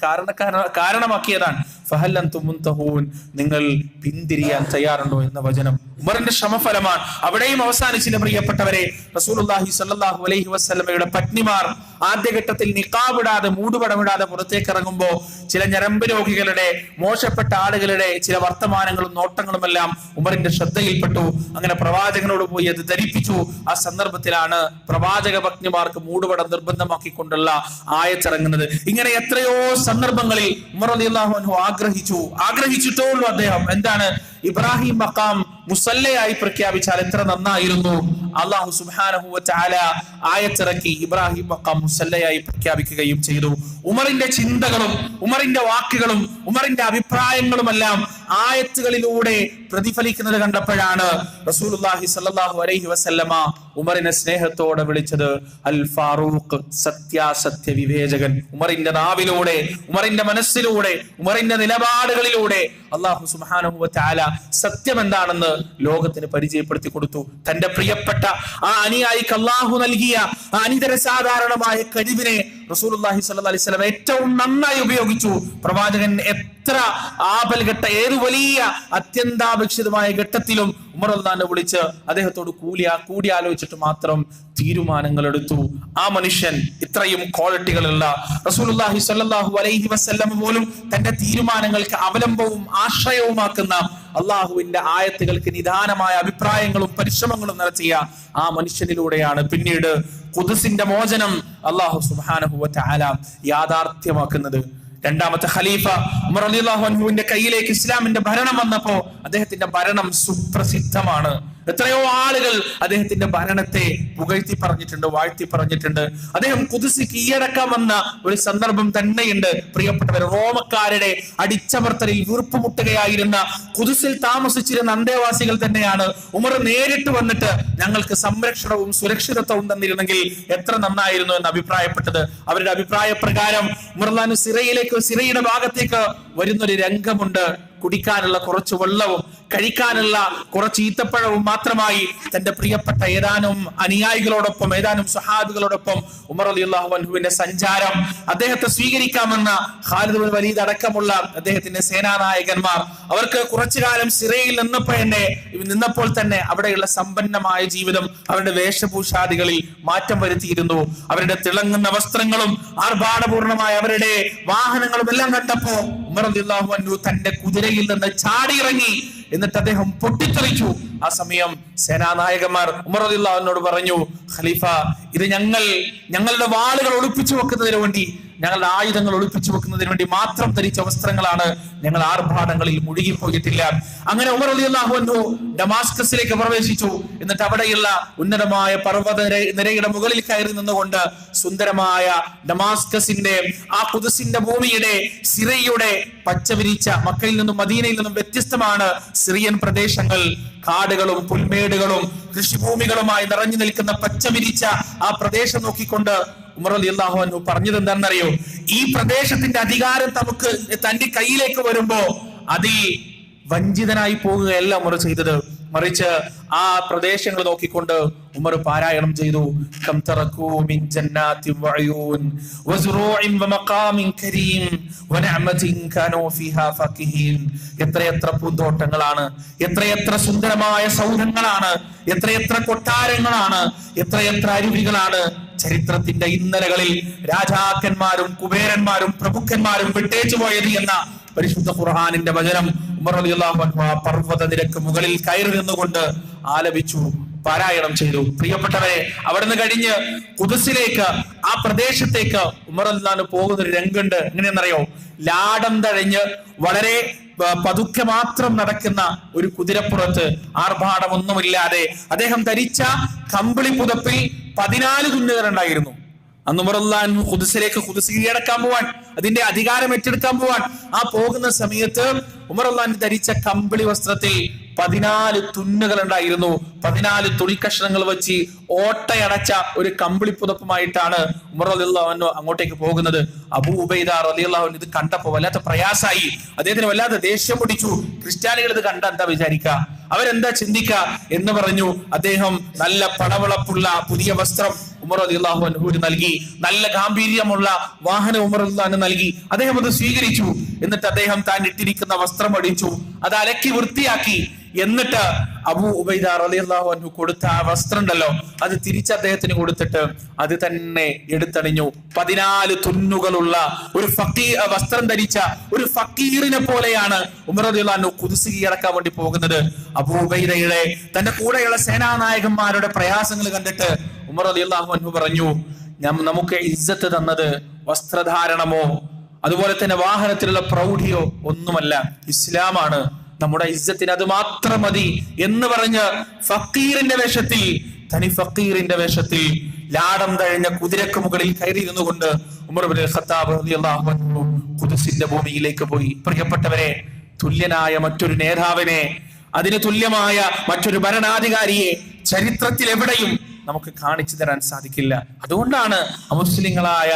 Speaker 1: കാരണമാക്കിയതാണ്. ഫഹൽ അൻതും മുൻതഹൂൻ, നിങ്ങൾ പിന്തിരിയാൻ തയ്യാറുണ്ടോ എന്ന വചനം ഉമറിന്റെ ശ്രമഫലമാണ്. അവിടെയും അവസാനിച്ചില്ല പ്രിയപ്പെട്ടവരെ. റസൂലുള്ളാഹി സ്വല്ലല്ലാഹു അലൈഹി വസല്ലമയുടെ പത്നിമാർ ആദ്യഘട്ടത്തിൽ നിഖാബിടാതെ മൂടുപടമിടാതെ പുറത്തേക്ക് ഇറങ്ങുമ്പോ ചില ഞരമ്പ് രോഗികളുടെ, മോശപ്പെട്ട ആളുകളുടെ ചില വർത്തമാനങ്ങളും നോട്ടങ്ങളും എല്ലാം ഉമറിന്റെ ശ്രദ്ധയിൽപ്പെട്ടു. അങ്ങനെ പ്രവാചകനോട് പോയി അത് ധരിപ്പിച്ചു. ആ സന്ദർഭത്തിലാണ് പ്രവാചക പത്നിമാർക്ക് മൂടുപടം നിർബന്ധമാക്കിക്കൊണ്ടുള്ള ആയത്തിറങ്ങുന്നത്. ഇങ്ങനെ എത്രയോ സന്ദർഭങ്ങളിൽ ഉമർ റളിയല്ലാഹു അൻഹു ആഗ്രഹിച്ചിട്ടേ ഉള്ളൂ അദ്ദേഹം. എന്താണ്? ഇബ്രാഹിം മഖാം മുസല്ലയായി പ്രഖ്യാപിച്ചാൽ എത്ര നന്നായിരുന്നു. അല്ലാഹു സുബ്ഹാനഹു വ തആല ആയത്തിറക്കി ഇബ്രാഹിം മഖാം മുസല്ലയായി പ്രഖ്യാപിക്കുകയും ചെയ്തു. ഉമറിന്റെ ചിന്തകളും ഉമറിന്റെ വാക്കുകളും ഉമറിന്റെ അഭിപ്രായങ്ങളുമെല്ലാം ആയത്തുകളിലൂടെ പ്രതിഫലിക്കുന്നത് കണ്ടപ്പോഴാണ് റസൂലുള്ളാഹി സ്വല്ലല്ലാഹു അലൈഹി വസല്ലമ ഉമറിനെ സ്നേഹത്തോടെ വിളിച്ചത് അൽ ഫാറൂഖ്, സത്യാസത്യ വിവേചകൻ. ഉമറിന്റെ നാവിലൂടെ, ഉമറിന്റെ മനസ്സിലൂടെ, ഉമറിന്റെ നിലപാടുകളിലൂടെ അല്ലാഹു സുബ്ഹാനഹു വ തആല സത്യം എന്താണെന്ന് ലോകത്തിന് പരിചയപ്പെടുത്തി കൊടുത്തു. തന്റെ പ്രിയപ്പെട്ട ആ അനുയായിക്ക് അല്ലാഹു നൽകിയ ആ അനിതര സാധാരണമായ കഴിവിനെ റസൂലുള്ളാഹി സ്വല്ലല്ലാഹു അലൈഹി വസല്ലം ഏറ്റവും നന്നായി ഉപയോഗിച്ചു. പ്രവാചകൻ എത്ര ആപൽഘട്ട, ഏത് വലിയ അത്യന്താപേക്ഷിതമായ ഘട്ടത്തിലും ഉമർ റളിയല്ലാഹു വിളിച്ച് അദ്ദേഹത്തോട് കൂടിയാലോചിച്ചിട്ട് മാത്രം തീരുമാനങ്ങൾ എടുത്തു. ആ മനുഷ്യൻ ഇത്രയും ക്വാളിറ്റികളുള്ള റസൂലുള്ളാഹി സ്വല്ലല്ലാഹു അലൈഹി വസല്ലം പോലും തന്റെ തീരുമാനങ്ങൾക്ക് അവലംബവും ആശ്രയവുമാക്കുന്ന, അള്ളാഹുവിന്റെ ആയത്തുകൾക്ക് നിദാനമായ അഭിപ്രായങ്ങളും പരിശ്രമങ്ങളും നടത്തിയ ആ മനുഷ്യനിലൂടെയാണ് പിന്നീട് ഖുദ്സിന്റെ മോചനം അല്ലാഹു സുബ്ഹാനഹു വ തആല യാഥാർത്ഥ്യമാക്കുന്നത്. രണ്ടാമത്തെ ഖലീഫ ഉമർ റളിയല്ലാഹു അൻഹുവിന്റെ കയ്യിലേക്ക് ഇസ്ലാമിന്റെ ഭരണം വന്നപ്പോ അദ്ദേഹത്തിന്റെ ഭരണം സുപ്രസിദ്ധമാണ്. എത്രയോ ആളുകൾ അദ്ദേഹത്തിന്റെ ഭരണത്തെ പുകഴ്ത്തി പറഞ്ഞിട്ടുണ്ട്, വാഴ്ത്തി പറഞ്ഞിട്ടുണ്ട്. അദ്ദേഹം ഖുദ്സ് കീഴടക്കാമെന്ന ഒരു സന്ദർഭം തന്നെയുണ്ട്. പ്രിയപ്പെട്ടവർ, റോമക്കാരുടെ അടിച്ചമർത്തലിൽ വീർപ്പുമുട്ടുകയായിരുന്ന ഖുദ്സിൽ താമസിച്ചിരുന്ന അന്തേവാസികൾ തന്നെയാണ് ഉമർ നേരിട്ട് വന്നിട്ട് ഞങ്ങൾക്ക് സംരക്ഷണവും സുരക്ഷിതത്വവും തന്നിരുന്നെങ്കിൽ എത്ര നന്നായിരുന്നു എന്ന് അഭിപ്രായപ്പെട്ടത്. അവരുടെ അഭിപ്രായ പ്രകാരം ഉമർ സിറയുടെ ഭാഗത്തേക്ക് വരുന്നൊരു രംഗമുണ്ട്. കുടിക്കാനുള്ള കുറച്ച് വെള്ളവും കഴിക്കാനുള്ള കുറച്ച് ഈത്തപ്പഴവും മാത്രമായി തന്റെ പ്രിയപ്പെട്ട ഏതാനും അനുയായികളോടൊപ്പം, ഏതാനും സ്വഹാബികളോടൊപ്പം ഉമർ റളിയല്ലാഹു അൻഹുവിന്റെ സഞ്ചാരം. അദ്ദേഹത്തെ സ്വീകരിക്കാമെന്ന ഖാലിദ് ബിൻ വലീദ് അടക്കമുള്ള അദ്ദേഹത്തിന്റെ സേനാനായകന്മാർ അവർക്ക് കുറച്ചു കാലം സിറയിൽ നിന്നപ്പോൾ തന്നെ അവിടെയുള്ള സമ്പന്നമായ ജീവിതം, അവരുടെ വേഷഭൂഷാദികളിൽ മാറ്റം വരുത്തിയിരുന്നു. അവരുടെ തിളങ്ങുന്ന വസ്ത്രങ്ങളും ആർഭാടപൂർണമായ അവരുടെ വാഹനങ്ങളും എല്ലാം കണ്ടപ്പോ ഉമർ റളിയല്ലാഹു അൻഹു തന്റെ കുതിരയിൽ നിന്ന് ചാടിയിറങ്ങി. എന്നിട്ട് അദ്ദേഹം പൊട്ടിത്തെറിച്ചു. ആ സമയം സേനാനായകന്മാർ ഉമർ റളിയല്ലാഹു അൻഹുവിനോട് പറഞ്ഞു, ഖലീഫ, ഇത് ഞങ്ങളുടെ വാളുകൾ ഒളിപ്പിച്ചു വെക്കുന്നതിന് വേണ്ടി, ഞങ്ങളുടെ ആയുധങ്ങൾ ഒളിപ്പിച്ചു വെക്കുന്നതിന് വേണ്ടി മാത്രം ധരിച്ച വസ്ത്രങ്ങളാണ്. ഞങ്ങൾ ആർഭാടങ്ങളിൽ മുഴുകിപ്പോയിട്ടില്ല. അങ്ങനെ ഉമർ റളിയല്ലാഹു അൻഹു ഡമാസ്കസിലേക്ക് പ്രവേശിച്ചു. എന്നിട്ട് അവിടെയുള്ള ഉന്നതമായ പർവ്വത നിരയുടെ മുകളിൽ കയറി നിന്നുകൊണ്ട് സുന്ദരമായ ഡമാസ്കസിന്റെ, ആ ഖുദ്സിന്റെ ഭൂമിയുടെ, സിറിയയുടെ പച്ചവിരിച്ച, മക്കയിൽ നിന്നും മദീനയിൽ നിന്നും വ്യത്യസ്തമാണ് സിറിയൻ പ്രദേശങ്ങൾ. കാടുകളും പുൽമേടുകളും കൃഷിഭൂമികളുമായി നിറഞ്ഞു നിൽക്കുന്ന പച്ചവിരിച്ച ആ പ്രദേശം നോക്കിക്കൊണ്ട് ഉമർ റളിയല്ലാഹു അൻഹു പറഞ്ഞത് എന്താണെന്നറിയോ? ഈ പ്രദേശത്തിന്റെ അധികാരം തന്റെ കയ്യിലേക്ക് വരുമ്പോ അതിൽ വഞ്ചിതനായി പോകുകയല്ല ഉമർ ചെയ്തത്. മറിച്ച് ആ പ്രദേശങ്ങൾ നോക്കിക്കൊണ്ട് ഉമർ പാരായണം ചെയ്തു. കം തറകൂ മിൻ ജന്നാത്തിൻ വഅയൂൻ വസുറൂഇൻ വമഖാമിൻ കരീം വനഅമതിൻ കാനൂ ഫീഹാ ഫാകിഹീൻ. എത്രയെത്ര പൂന്തോട്ടങ്ങളാണ്, എത്രയെത്ര സുന്ദരമായ സൗധങ്ങളാണ്, എത്രയെത്ര കൊട്ടാരങ്ങളാണ്, എത്രയെത്ര അരുവികളാണ്, ചരിത്രത്തിന്റെ ഇന്നലകളിൽ രാജാക്കന്മാരും കുബേരന്മാരും പ്രഭുക്കന്മാരും വിട്ടേച്ചു പോയത് എന്ന പരിശുദ്ധ ഖുർആനിന്റെ വചനം ഉമർ റളിയല്ലാഹു അൻഹു ആ പർവ്വത നിരക്ക് മുകളിൽ കയറി നിന്നുകൊണ്ട് ആലപിച്ചു, പാരായണം ചെയ്തു. പ്രിയപ്പെട്ടവരെ, അവിടുന്ന് കഴിഞ്ഞ് ഖുദ്സിലേക്ക്, ആ പ്രദേശത്തേക്ക് ഉമർ റളിയല്ലാഹു പോകുന്ന ഒരു രംഗുണ്ട്. എങ്ങനെയെന്നറിയോ? ലാടം തഴഞ്ഞ് വളരെ പതുക്കെ മാത്രം നടക്കുന്ന ഒരു കുതിരപ്പുറത്ത്, ആർഭാടമൊന്നുമില്ലാതെ അദ്ദേഹം ധരിച്ച കമ്പിളി പുതപ്പിൽ 14 തുന്നുകൾ ഉണ്ടായിരുന്നു. അന്ന് ഉമർ റളിയല്ലാഹു അൻഹു ഖുദ്സ് കീഴടക്കാൻ പോവാൻ, അതിന്റെ അധികാരം ഏറ്റെടുക്കാൻ പോവാൻ ആ പോകുന്ന സമയത്ത് ഉമർ റളിയല്ലാഹു അൻഹു ധരിച്ച കമ്പിളി വസ്ത്രത്തിൽ 14 തുന്നുകൾ ഉണ്ടായിരുന്നു. 14 തുണിക്കഷ്ണങ്ങൾ വെച്ച് ഓട്ടയടച്ച ഒരു കമ്പിളി പുതപ്പുമായിട്ടാണ് ഉമർ റളിയല്ലാഹു അൻഹു അങ്ങോട്ടേക്ക് പോകുന്നത്. അബൂ ഉബൈദ റളിയല്ലാഹു അൻഹു ഇത് കണ്ടപ്പോൾ വല്ലാത്ത പ്രയാസായി, അദ്ദേഹത്തിന് വല്ലാതെ ദേഷ്യം പിടിച്ചു. ക്രിസ്ത്യാനികൾ ഇത് കണ്ട എന്താ വിചാരിക്കുക, അവരെന്താ ചിന്തിക്കുക എന്ന് പറഞ്ഞു അദ്ദേഹം നല്ല പടവളപ്പുള്ള പുതിയ വസ്ത്രം ഉമർ റളിയല്ലാഹു അൻഹു നൽകി. നല്ല ഗാംഭീര്യമുള്ള വാഹനം ഉമർ റളിയല്ലാഹു അൻഹു നൽകി. അദ്ദേഹം അത് സ്വീകരിച്ചു. എന്നിട്ട് അദ്ദേഹം താൻ ഇട്ടിരിക്കുന്ന വസ്ത്രം അടിച്ചു, അത് അലക്കി വൃത്തിയാക്കി. എന്നിട്ട് അബൂ ഉബൈദ റളിയല്ലാഹു അൻഹു കൊടുത്ത ആ വസ്ത്രം ഉണ്ടല്ലോ, അത് തിരിച്ച് അദ്ദേഹത്തിന് കൊടുത്തിട്ട് അത് തന്നെ എടുത്തണിഞ്ഞു. 14 തുന്നുകളുള്ള ഒരു വസ്ത്രം ധരിച്ച ഒരു ഫക്കീറിനെ പോലെയാണ് ഉമർ റളിയല്ലാഹു അൻഹു ഖുദ്സ് കീഴടക്കാൻ വേണ്ടി പോകുന്നത്. അബൂ ഉബൈദയുടെ തന്റെ കൂടെയുള്ള സേനാനായകന്മാരുടെ പ്രയാസങ്ങൾ കണ്ടിട്ട് ഉമർ റളിയല്ലാഹു അൻഹു പറഞ്ഞു, നമുക്ക് ഇസ്സത്ത് തന്നത് വസ്ത്രധാരണമോ അതുപോലെ തന്നെ വാഹനത്തിലുള്ള പ്രൗഢിയോ ഒന്നുമല്ല, ഇസ്ലാമാണ് നമ്മുടെ ഇസ്സത്തിന്, അത് മാത്രം മതി എന്ന് പറഞ്ഞ് ഫക്കീറിന്റെ വേഷത്തിൽ, തനി ഫക്കീറിന്റെ വേഷത്തിൽ ലാടം തഴഞ്ഞ കുതിരക്ക് മുകളിൽ കയറിയിരുന്നു കൊണ്ട് ഉമർ ഇബ്നുൽ ഖത്താബ് റളിയല്ലാഹു അൻഹു ഖുദ്സിന്റെ ഭൂമിയിലേക്ക് പോയി. പ്രിയപ്പെട്ടവരെ, തുല്യനായ മറ്റൊരു നേതാവിനെ, അതിന് തുല്യമായ മറ്റൊരു ഭരണാധികാരിയെ ചരിത്രത്തിൽ എവിടെയും നമുക്ക് കാണിച്ചു തരാൻ സാധിക്കില്ല. അതുകൊണ്ടാണ് അമുസ്ലിങ്ങളായ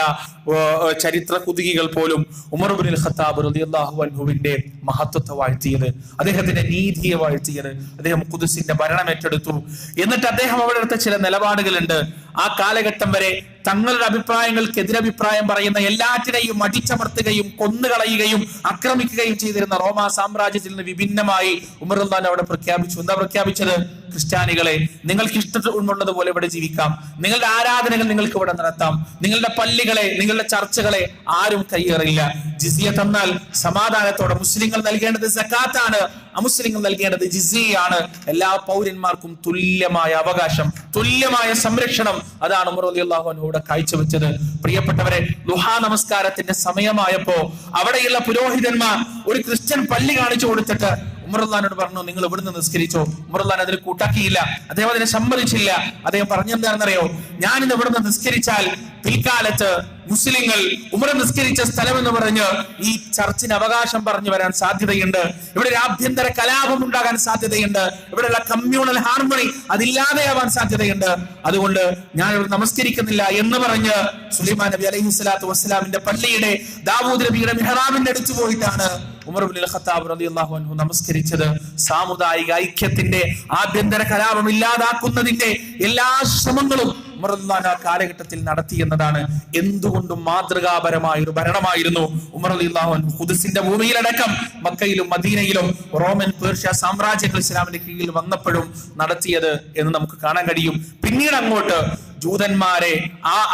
Speaker 1: ചരിത്ര കുതുകികൾ പോലും ഉമർ ഇബ്നുൽ ഖത്താബ് റളിയല്ലാഹു അൻഹുവിന്റെ മഹത്വത്തെ വാഴ്ത്തിയത്, അദ്ദേഹത്തിന്റെ നീതിയെ വാഴ്ത്തിയത്. അദ്ദേഹം ഖുദ്സിന്റെ ഭരണം ഏറ്റെടുത്തു. എന്നിട്ട് അദ്ദേഹം അവിടെ എടുത്ത ചില നിലപാടുകളുണ്ട്. ആ കാലഘട്ടം വരെ തങ്ങളുടെ അഭിപ്രായങ്ങൾക്ക് എതിരഭിപ്രായം പറയുന്ന എല്ലാറ്റിനെയും അടിച്ചമർത്തുകയും കൊന്നുകളയുകയും ആക്രമിക്കുകയും ചെയ്തിരുന്ന റോമാ സാമ്രാജ്യത്തിൽ നിന്ന് വിഭിന്നമായി ഉമർ റളിയല്ലാഹു അൻഹു അവിടെ പ്രഖ്യാപിച്ചു. എന്താ പ്രഖ്യാപിച്ചത്? ക്രിസ്ത്യാനികളെ, നിങ്ങൾക്ക് ഇഷ്ടമുള്ളതുപോലെ ഇവിടെ ജീവിക്കാം, നിങ്ങളുടെ ആരാധനകൾ നിങ്ങൾക്ക് ഇവിടെ നടത്താം, നിങ്ങളുടെ പള്ളികളെ, നിങ്ങളുടെ ചർച്ചകളെ ആരും കയ്യേറില്ല. ജിസിയ തന്നാൽ സമാധാനത്തോടെ, മുസ്ലിങ്ങൾ നൽകേണ്ടത് സക്കാത്താണ്, അമുസ്ലിങ്ങൾ നൽകേണ്ടത് ജിസിയാണ്. എല്ലാ പൗരന്മാർക്കും തുല്യമായ അവകാശം, തുല്യമായ സംരക്ഷണം, അതാണ് ഉമർ റളിയല്ലാഹു അൻഹു ഇവിടെ കാഴ്ചവെച്ചത്. പ്രിയപ്പെട്ടവരെ, ദുഹാ നമസ്കാരത്തിന്റെ സമയമായപ്പോ അവിടെയുള്ള പുരോഹിതന്മാർ ഒരു ക്രിസ്ത്യൻ പള്ളി കാണിച്ചു കൊടുത്തിട്ട് ഉമർ റളിയല്ലാഹു അൻഹു പറഞ്ഞു, നിങ്ങൾ ഇവിടുന്ന് നിസ്കരിച്ചോ. ഉമർ റളിയല്ലാഹു അൻഹു അതിന് കൂട്ടാക്കിയില്ല, അദ്ദേഹം അതിനെ സമ്മതിച്ചില്ല. അദ്ദേഹം പറഞ്ഞെന്താണെന്നറിയോ? ഞാൻ ഇന്ന് ഇവിടുന്ന് നിസ്കരിച്ചാൽ പിൽക്കാലത്ത് മുസ്ലിങ്ങൾ ഉമർ നിസ്കരിച്ച സ്ഥലം എന്ന് പറഞ്ഞ് ഈ ചർച്ചിന് അവകാശം പറഞ്ഞു വരാൻ സാധ്യതയുണ്ട്, ഇവിടെ ഒരു ആഭ്യന്തര കലാപം ഉണ്ടാകാൻ സാധ്യതയുണ്ട്, ഇവിടെയുള്ള കമ്മ്യൂണൽ ഹാർമണി അതില്ലാതെയാവാൻ സാധ്യതയുണ്ട്, അതുകൊണ്ട് ഞാൻ ഇവിടെ നമസ്കരിക്കുന്നില്ല എന്ന് പറഞ്ഞ് സുലൈമാൻ നബി അലൈഹി സ്വലാത്തു വസ്സലാമിന്റെ പള്ളിയുടെ ദാവൂദ് നബിയുടെ മിഹ്റാബിന്റെ അടുത്ത് പോയിട്ടാണ് ഉമർ ഇബ്നുൽ ഖത്താബ് റളിയല്ലാഹു അൻഹു നമസ്കരിച്ചത്. സാമുദായിക ഐക്യത്തിന്റെ, ആഭ്യന്തര കലാപം ഇല്ലാതാക്കുന്നതിന്റെ എല്ലാ ശ്രമങ്ങളും ഉമർ റളിയല്ലാഹു അൻഹു ആ കാലഘട്ടത്തിൽ നടത്തി എന്നതാണ്. എന്തുകൊണ്ടും മാതൃകാപരമായ ഒരു ഭരണമായിരുന്നു ഉമർ റളിയല്ലാഹു അൻഹു ഖുദ്സിന്റെ ഭൂമിയിലടക്കം മക്കയിലും മദീനയിലും റോമൻ പേർഷ്യ സാമ്രാജ്യങ്ങൾ ഇസ്ലാമിന്റെ കീഴിൽ വന്നപ്പോഴും നടത്തിയത് എന്ന് നമുക്ക് കാണാൻ കഴിയും. പിന്നീട് അങ്ങോട്ട് ജൂതന്മാരെ,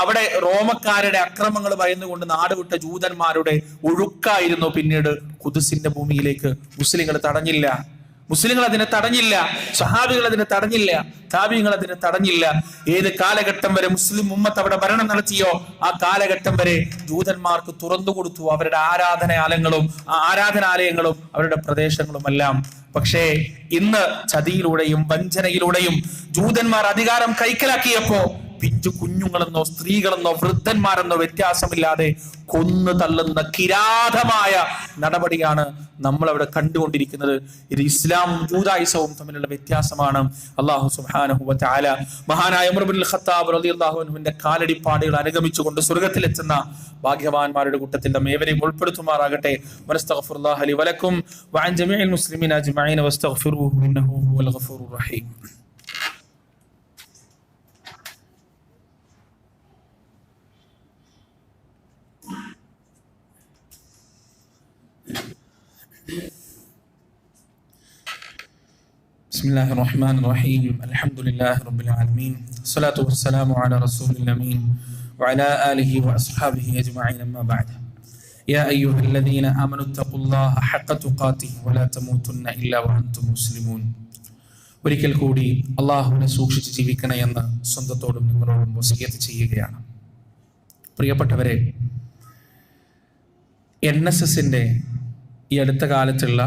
Speaker 1: അവിടെ റോമക്കാരുടെ അക്രമങ്ങൾ ഭയന്നുകൊണ്ട് നാടുവിട്ട ജൂതന്മാരുടെ ഒഴുക്കായിരുന്നു പിന്നീട് ഖുദ്സിന്റെ ഭൂമിയിലേക്ക്. മുസ്ലിങ്ങൾ തടഞ്ഞില്ല, മുസ്ലിങ്ങൾ അതിനെ തടഞ്ഞില്ല, സഹാബികൾ അതിനെ തടഞ്ഞില്ല, താബിഈങ്ങൾ അതിനെ തടഞ്ഞില്ല. ഏത് കാലഘട്ടം വരെ മുസ്ലിം ഉമ്മത്ത് അവിടെ ഭരണം നടത്തിയോ ആ കാലഘട്ടം വരെ ജൂതന്മാർക്ക് തുറന്നു കൊടുത്തു അവരുടെ ആരാധനാലയങ്ങളും അവരുടെ പ്രദേശങ്ങളുമെല്ലാം. പക്ഷേ ഇന്ന് ചതിയിലൂടെയും വഞ്ചനയിലൂടെയും ജൂതന്മാർ അധികാരം കൈക്കലാക്കിയപ്പോ പിഞ്ചു കുഞ്ഞുങ്ങളെന്നോ സ്ത്രീകളെന്നോ വൃദ്ധന്മാരെന്നോ വ്യത്യാസമില്ലാതെ കൊന്നു തള്ളുന്ന കിരാതമായ നടപടിയാണ് നമ്മൾ അവിടെ കണ്ടുകൊണ്ടിരിക്കുന്നത്. ഇത് ഇസ്ലാമും ജൂദായിസവും തമ്മിലുള്ള വ്യത്യാസമാണ്. അല്ലാഹു സുബ്ഹാനഹു വ തആല മഹാനായ ഉമർ ഇബ്നുൽ ഖത്താബ് റളിയല്ലാഹു അൻഹുവിന്റെ കാലടിപ്പാടുകൾ അനുഗമിച്ചുകൊണ്ട് സ്വർഗ്ഗത്തിലെത്തുന്ന ഭാഗ്യവാന്മാരുടെ കൂട്ടത്തിൽ നാം ഏവരെയും ഉൾപ്പെടുത്തുമാറാകട്ടെ. വനസ്തഗ്ഫിറുല്ലാഹ ലി വലക്കും വഅൻ ജമീഇൽ മുസ്ലിമീന അജ്മഈൻ വസ്തഗ്ഫിറൂഹു ഇന്നഹു ഹുവൽ ഗഫൂറുർ റഹീം. ബിസ്മില്ലാഹിർ റഹ്മാനിർ റഹീം. അൽഹംദുലില്ലാഹി റബ്ബിൽ ആലമീൻ. സ്വലാത്തു വസ്സലാമു അലാ റസൂലിൽ അമീൻ വഅലാ ആലിഹി വഅസ്ഹാബിഹി അജ്മഈൻ. അമ്മാ ബഅദ്. യാ അയ്യുഹല്ലദീന ആമനു തഖുല്ലാഹ ഹഖ്ക തുഖാതിഹി വലാ തമൂതുന്ന ഇല്ലാ വഅൻതും മുസ്ലിമൂൻ. ഒരിക്കൽ കൂടി അല്ലാഹുവിനെ സൂക്ഷിച്ച് ജീവിക്കണേ എന്ന് സ്വന്തത്തോടും നിങ്ങളോടും വസിയത്ത് ചെയ്യുകയാണ്. പ്രിയപ്പെട്ടവരെ, NSSന്റെ ഈ അടുത്ത കാലത്തുള്ള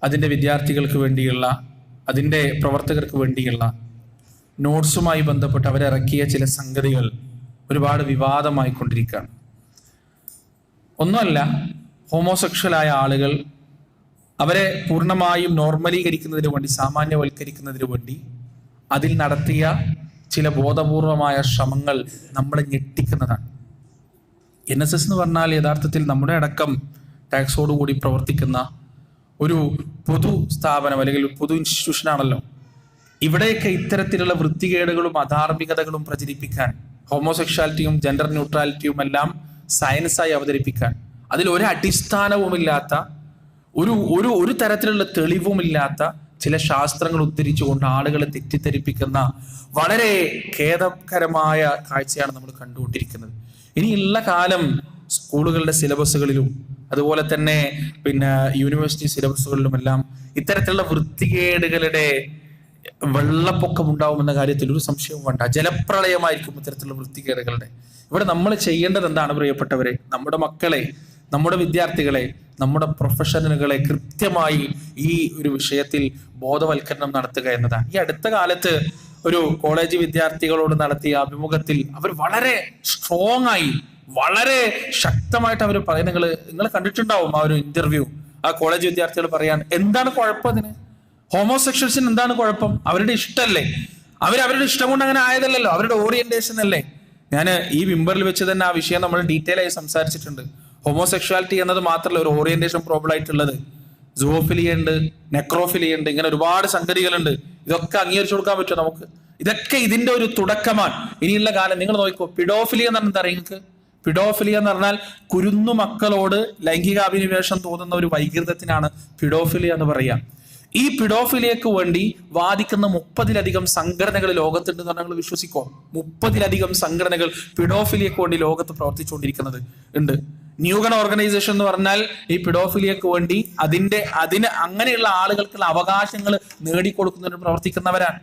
Speaker 1: അതിൻ്റെ വിദ്യാർത്ഥികൾക്ക് വേണ്ടിയുള്ള, അതിൻ്റെ പ്രവർത്തകർക്ക് വേണ്ടിയുള്ള നോട്ട്സുമായി ബന്ധപ്പെട്ട് അവരിറക്കിയ ചില സംഗതികൾ ഒരുപാട് വിവാദമായിക്കൊണ്ടിരിക്കുകയാണ്. ഒന്നുമല്ല, ഹോമോസെക്ഷലായ ആളുകൾ അവരെ പൂർണ്ണമായും നോർമലീകരിക്കുന്നതിന് വേണ്ടി, സാമാന്യവൽക്കരിക്കുന്നതിന് വേണ്ടി അതിൽ നടത്തിയ ചില ബോധപൂർവമായ ശ്രമങ്ങൾ നമ്മളെ ഞെട്ടിക്കുന്നതാണ്. NSS എന്ന് പറഞ്ഞാൽ യഥാർത്ഥത്തിൽ നമ്മുടെ അടക്കം ടാക്സോടുകൂടി പ്രവർത്തിക്കുന്ന ഒരു പൊതു സ്ഥാപനം അല്ലെങ്കിൽ പൊതു ഇൻസ്റ്റിറ്റ്യൂഷനാണല്ലോ. ഇവിടെയൊക്കെ ഇത്തരത്തിലുള്ള വൃത്തികേടുകളും അധാർമികതകളും പ്രചരിപ്പിക്കാൻ, ഹോമോസെക്ഷാലിറ്റിയും ജെൻഡർ ന്യൂട്രാലിറ്റിയും എല്ലാം സയൻസായി അവതരിപ്പിക്കാൻ, അതിൽ ഒരു അടിസ്ഥാനവുമില്ലാത്ത, ഒരു തരത്തിലുള്ള തെളിവുമില്ലാത്ത ചില ശാസ്ത്രങ്ങൾ ഉദ്ധരിച്ചുകൊണ്ട് ആളുകളെ തെറ്റിദ്ധരിപ്പിക്കുന്ന വളരെ ഖേദകരമായ കാഴ്ചയാണ് നമ്മൾ കണ്ടുകൊണ്ടിരിക്കുന്നത്. ഇനിയുള്ള കാലം സ്കൂളുകളുടെ സിലബസുകളിലും അതുപോലെ തന്നെ യൂണിവേഴ്സിറ്റി സിലബസുകളിലുമെല്ലാം ഇത്തരത്തിലുള്ള വൃത്തികേടുകളുടെ വെള്ളപ്പൊക്കം ഉണ്ടാവുമെന്ന കാര്യത്തിൽ ഒരു സംശയവും വേണ്ട. ജലപ്രളയമായിരിക്കും ഇത്തരത്തിലുള്ള വൃത്തികേടുകളുടെ. ഇവിടെ നമ്മൾ ചെയ്യേണ്ടത് എന്താണ് പ്രിയപ്പെട്ടവരെ? നമ്മുടെ മക്കളെ, നമ്മുടെ വിദ്യാർത്ഥികളെ, നമ്മുടെ പ്രൊഫഷണലുകളെ കൃത്യമായി ഈ ഒരു വിഷയത്തിൽ ബോധവൽക്കരണം നടത്തുക എന്നതാണ്. ഈ അടുത്ത കാലത്ത് ഒരു കോളേജ് വിദ്യാർത്ഥികളോട് നടത്തിയ അഭിമുഖത്തിൽ അവർ വളരെ സ്ട്രോങ് ആയി, വളരെ ശക്തമായിട്ട് അവർ പറയുന്നത് നിങ്ങൾ കണ്ടിട്ടുണ്ടാവും. ആ ഒരു ഇന്റർവ്യൂ ആ കോളേജ് വിദ്യാർത്ഥികൾ പറയാൻ, എന്താണ് കുഴപ്പം അതിന്? ഹോമോസെക്ഷൽസിന് എന്താണ് കുഴപ്പം? അവരുടെ ഇഷ്ടമല്ലേ? അവരുടെ ഇഷ്ടം കൊണ്ട് അങ്ങനെ ആയതല്ലല്ലോ, അവരുടെ ഓറിയന്റേഷൻ അല്ലേ. ഞാൻ ഈ വിംബറിൽ വെച്ച് തന്നെ ആ വിഷയം നമ്മൾ ഡീറ്റെയിൽ ആയി സംസാരിച്ചിട്ടുണ്ട്. ഹോമോസെക്ഷുവാലിറ്റി എന്നത് മാത്രമല്ല ഒരു ഓറിയന്റേഷൻ പ്രോബ്ലം ആയിട്ടുള്ളത്. സൂഫിലിയ ഉണ്ട്, നെക്രോഫിലിയ ഉണ്ട്, ഇങ്ങനെ ഒരുപാട് സംഗതികളുണ്ട്. ഇതൊക്കെ അംഗീകരിച്ചു കൊടുക്കാൻ പറ്റുമോ നമുക്ക്? ഇതൊക്കെ ഇതിന്റെ ഒരു തുടക്കമാണ്. ഇനിയുള്ള കാലം നിങ്ങൾ നോക്കിക്കോ. പിഡോഫിലിയ എന്ന് പറഞ്ഞാൽ എന്താ അറിയാം നിങ്ങൾക്ക്? പിഡോഫിലിയ എന്ന് പറഞ്ഞാൽ കുരുന്നു മക്കളോട് ലൈംഗികാഭിനിവേശം തോന്നുന്ന ഒരു വൈകൃതത്തിനാണ് പിഡോഫിലിയ എന്ന് പറയുക. ഈ പിഡോഫിലിയക്ക് വേണ്ടി വാദിക്കുന്ന 30-ലധികം സംഘടനകൾ ലോകത്തുണ്ട്. നിങ്ങൾ വിശ്വസിക്കോ? 30-ലധികം സംഘടനകൾ പിഡോഫിലിയക്ക് വേണ്ടി ലോകത്ത് പ്രവർത്തിച്ചുകൊണ്ടിരിക്കുന്നത് ഉണ്ട്. ന്യൂഗൺ ഓർഗനൈസേഷൻ എന്ന് പറഞ്ഞാൽ ഈ പിഡോഫിലിയക്ക് വേണ്ടി അതിന് അങ്ങനെയുള്ള ആളുകൾക്കുള്ള അവകാശങ്ങൾ നേടിക്കൊടുക്കുന്നതിന് പ്രവർത്തിക്കുന്നവരാണ്.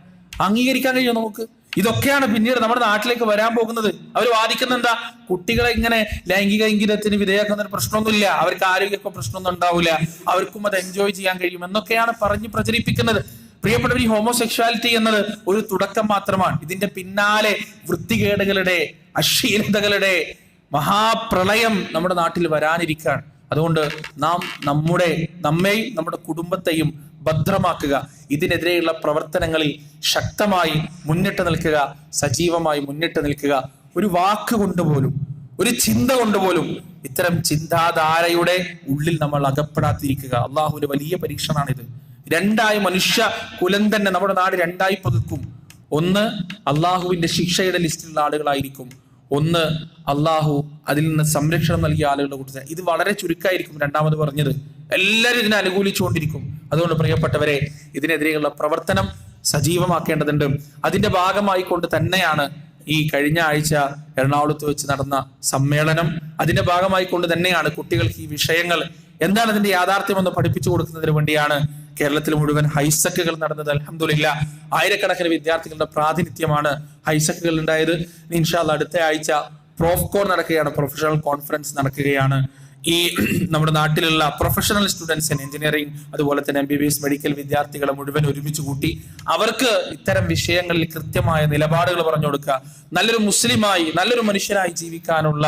Speaker 1: അംഗീകരിക്കാൻ കഴിയുമോ നമുക്ക്? ഇതൊക്കെയാണ് പിന്നീട് നമ്മുടെ നാട്ടിലേക്ക് വരാൻ പോകുന്നത്. അവർ വാദിക്കുന്ന എന്താ? കുട്ടികളെ ഇങ്ങനെ ലൈംഗിക ഇംഗിതത്തിന് വിധേയമാക്കുന്ന പ്രശ്നമൊന്നുമില്ല, അവർക്ക് ആരോഗ്യമൊക്കെ പ്രശ്നമൊന്നും ഉണ്ടാവില്ല, അവർക്കും അത് എൻജോയ് ചെയ്യാൻ കഴിയും എന്നൊക്കെയാണ് പറഞ്ഞ് പ്രചരിപ്പിക്കുന്നത്. പ്രിയപ്പെട്ടവർ, ഈ ഹോമോസെക്ഷുവാലിറ്റി എന്നത് ഒരു തുടക്കം മാത്രമാണ്. ഇതിന്റെ പിന്നാലെ വൃത്തികേടുകളുടെ, അശ്ലീലതകളുടെ മഹാപ്രളയം നമ്മുടെ നാട്ടിൽ വരാനിരിക്കുകയാണ്. അതുകൊണ്ട് നാം നമ്മെയും നമ്മുടെ കുടുംബത്തെയും ഭദ്രമാക്കുക. ഇതിനെതിരെയുള്ള പ്രവർത്തനങ്ങളിൽ ശക്തമായി മുന്നിട്ട് നിൽക്കുക, സജീവമായി മുന്നിട്ട് നിൽക്കുക. ഒരു വാക്ക് കൊണ്ടുപോലും, ഒരു ചിന്ത കൊണ്ടുപോലും ഇത്തരം ചിന്താധാരയുടെ ഉള്ളിൽ നമ്മൾ അകപ്പെടാതിരിക്കുക. അള്ളാഹുവിന്റെ വലിയ പരീക്ഷണമാണിത്. രണ്ടായി മനുഷ്യ കുലം തന്നെ നമ്മുടെ നാട് രണ്ടായി പകുക്കും. ഒന്ന് അള്ളാഹുവിന്റെ ശിക്ഷയുടെ ലിസ്റ്റിലുള്ള ആളുകളായിരിക്കും, ഒന്ന് അള്ളാഹു അതിൽ നിന്ന് സംരക്ഷണം നൽകിയ ആളുകളുടെ കൂട്ടത്തിൽ. ഇത് വളരെ ചുരുക്കമായിരിക്കും. രണ്ടാമത് പറഞ്ഞത് എല്ലാവരും ഇതിനെ അനുകൂലിച്ചുകൊണ്ടിരിക്കും. അതുകൊണ്ട് പ്രിയപ്പെട്ടവരെ, ഇതിനെതിരെയുള്ള പ്രവർത്തനം സജീവമാക്കേണ്ടതുണ്ട്. അതിന്റെ ഭാഗമായി കൊണ്ട് തന്നെയാണ് ഈ കഴിഞ്ഞ ആഴ്ച എറണാകുളത്ത് വെച്ച് നടന്ന സമ്മേളനം. അതിന്റെ ഭാഗമായി കൊണ്ട് തന്നെയാണ് കുട്ടികൾക്ക് ഈ വിഷയങ്ങൾ എന്താണ് അതിന്റെ യാഥാർത്ഥ്യമെന്ന് പഠിപ്പിച്ചു കൊടുക്കുന്നതിന് വേണ്ടിയാണ് കേരളത്തിൽ മുഴുവൻ ഹൈസക്കുകൾ നടന്നത്. അൽഹംദുലില്ലാഹ്, ആയിരക്കണക്കിന് വിദ്യാർത്ഥികളുടെ പ്രാതിനിധ്യമാണ് ഹൈസക്കുകൾ ഉണ്ടായത്. ഇൻഷാ അല്ലാഹ് അടുത്ത ആഴ്ച പ്രോഫ്കോൺ നടക്കുകയാണ്, പ്രൊഫഷണൽ കോൺഫറൻസ് നടക്കുകയാണ്. ഈ നമ്മുടെ നാട്ടിലുള്ള പ്രൊഫഷണൽ സ്റ്റുഡൻസിന്, എഞ്ചിനീയറിംഗ് അതുപോലെ തന്നെ MBBS മെഡിക്കൽ വിദ്യാർത്ഥികളെ മുഴുവൻ ഒരുമിച്ച് കൂട്ടി അവർക്ക് ഇത്തരം വിഷയങ്ങളിൽ കൃത്യമായ നിലപാടുകൾ പറഞ്ഞു കൊടുക്കുക. നല്ലൊരു മുസ്ലിമായി, നല്ലൊരു മനുഷ്യനായി ജീവിക്കാനുള്ള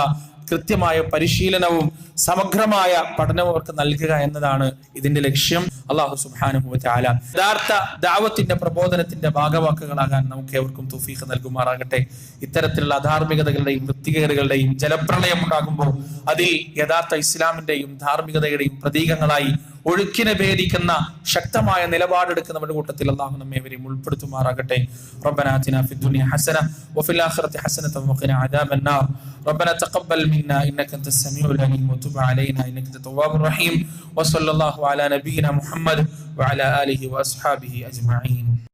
Speaker 1: കൃത്യമായ പരിശീലനവും സമഗ്രമായ പഠനവും അവർക്ക് നൽകുക എന്നതാണ് ഇതിന്റെ ലക്ഷ്യം. അല്ലാഹു സുബ്ഹാനഹു വ തആല യഥാർത്ഥ ദഅവത്തിന്റെ പ്രബോധനത്തിന്റെ ഭാഗവാക്കുകളാകാൻ നമുക്ക് ഏവർക്കും തൗഫീഖ് നൽകുമാറാകട്ടെ. ഇത്തരത്തിലുള്ള അധാർമികതകളുടെയും വൃത്തികേടുകളുടെയും ജലപ്രളയം ഉണ്ടാകുമ്പോൾ അതിൽ യഥാർത്ഥ ഇസ്ലാമിന്റെയും ധാർമ്മികതയുടെയും പ്രതീകങ്ങളായി ഒഴുക്കിനെ ഭേദിക്കുന്ന ശക്തമായ നിലപാടെടുക്കുന്നവരുടെ കൂട്ടത്തിൽ അല്ലാഹു നമ്മേവരെയും ഉൾപ്പെടുത്തുമാറാകട്ടെ. റബ്ബനാ ആതിനാ ഫിദ്ദുനിയ ഹസന വഫിൽ ആഖിറതി ഹസനത വഖിനാ അദാബന്നാർ. ربنا تقبل منا إنك أنت السميع العليم وتب علينا إنك أنت التواب الرحيم وصلى الله على نبينا محمد وعلى آله وأصحابه أجمعين.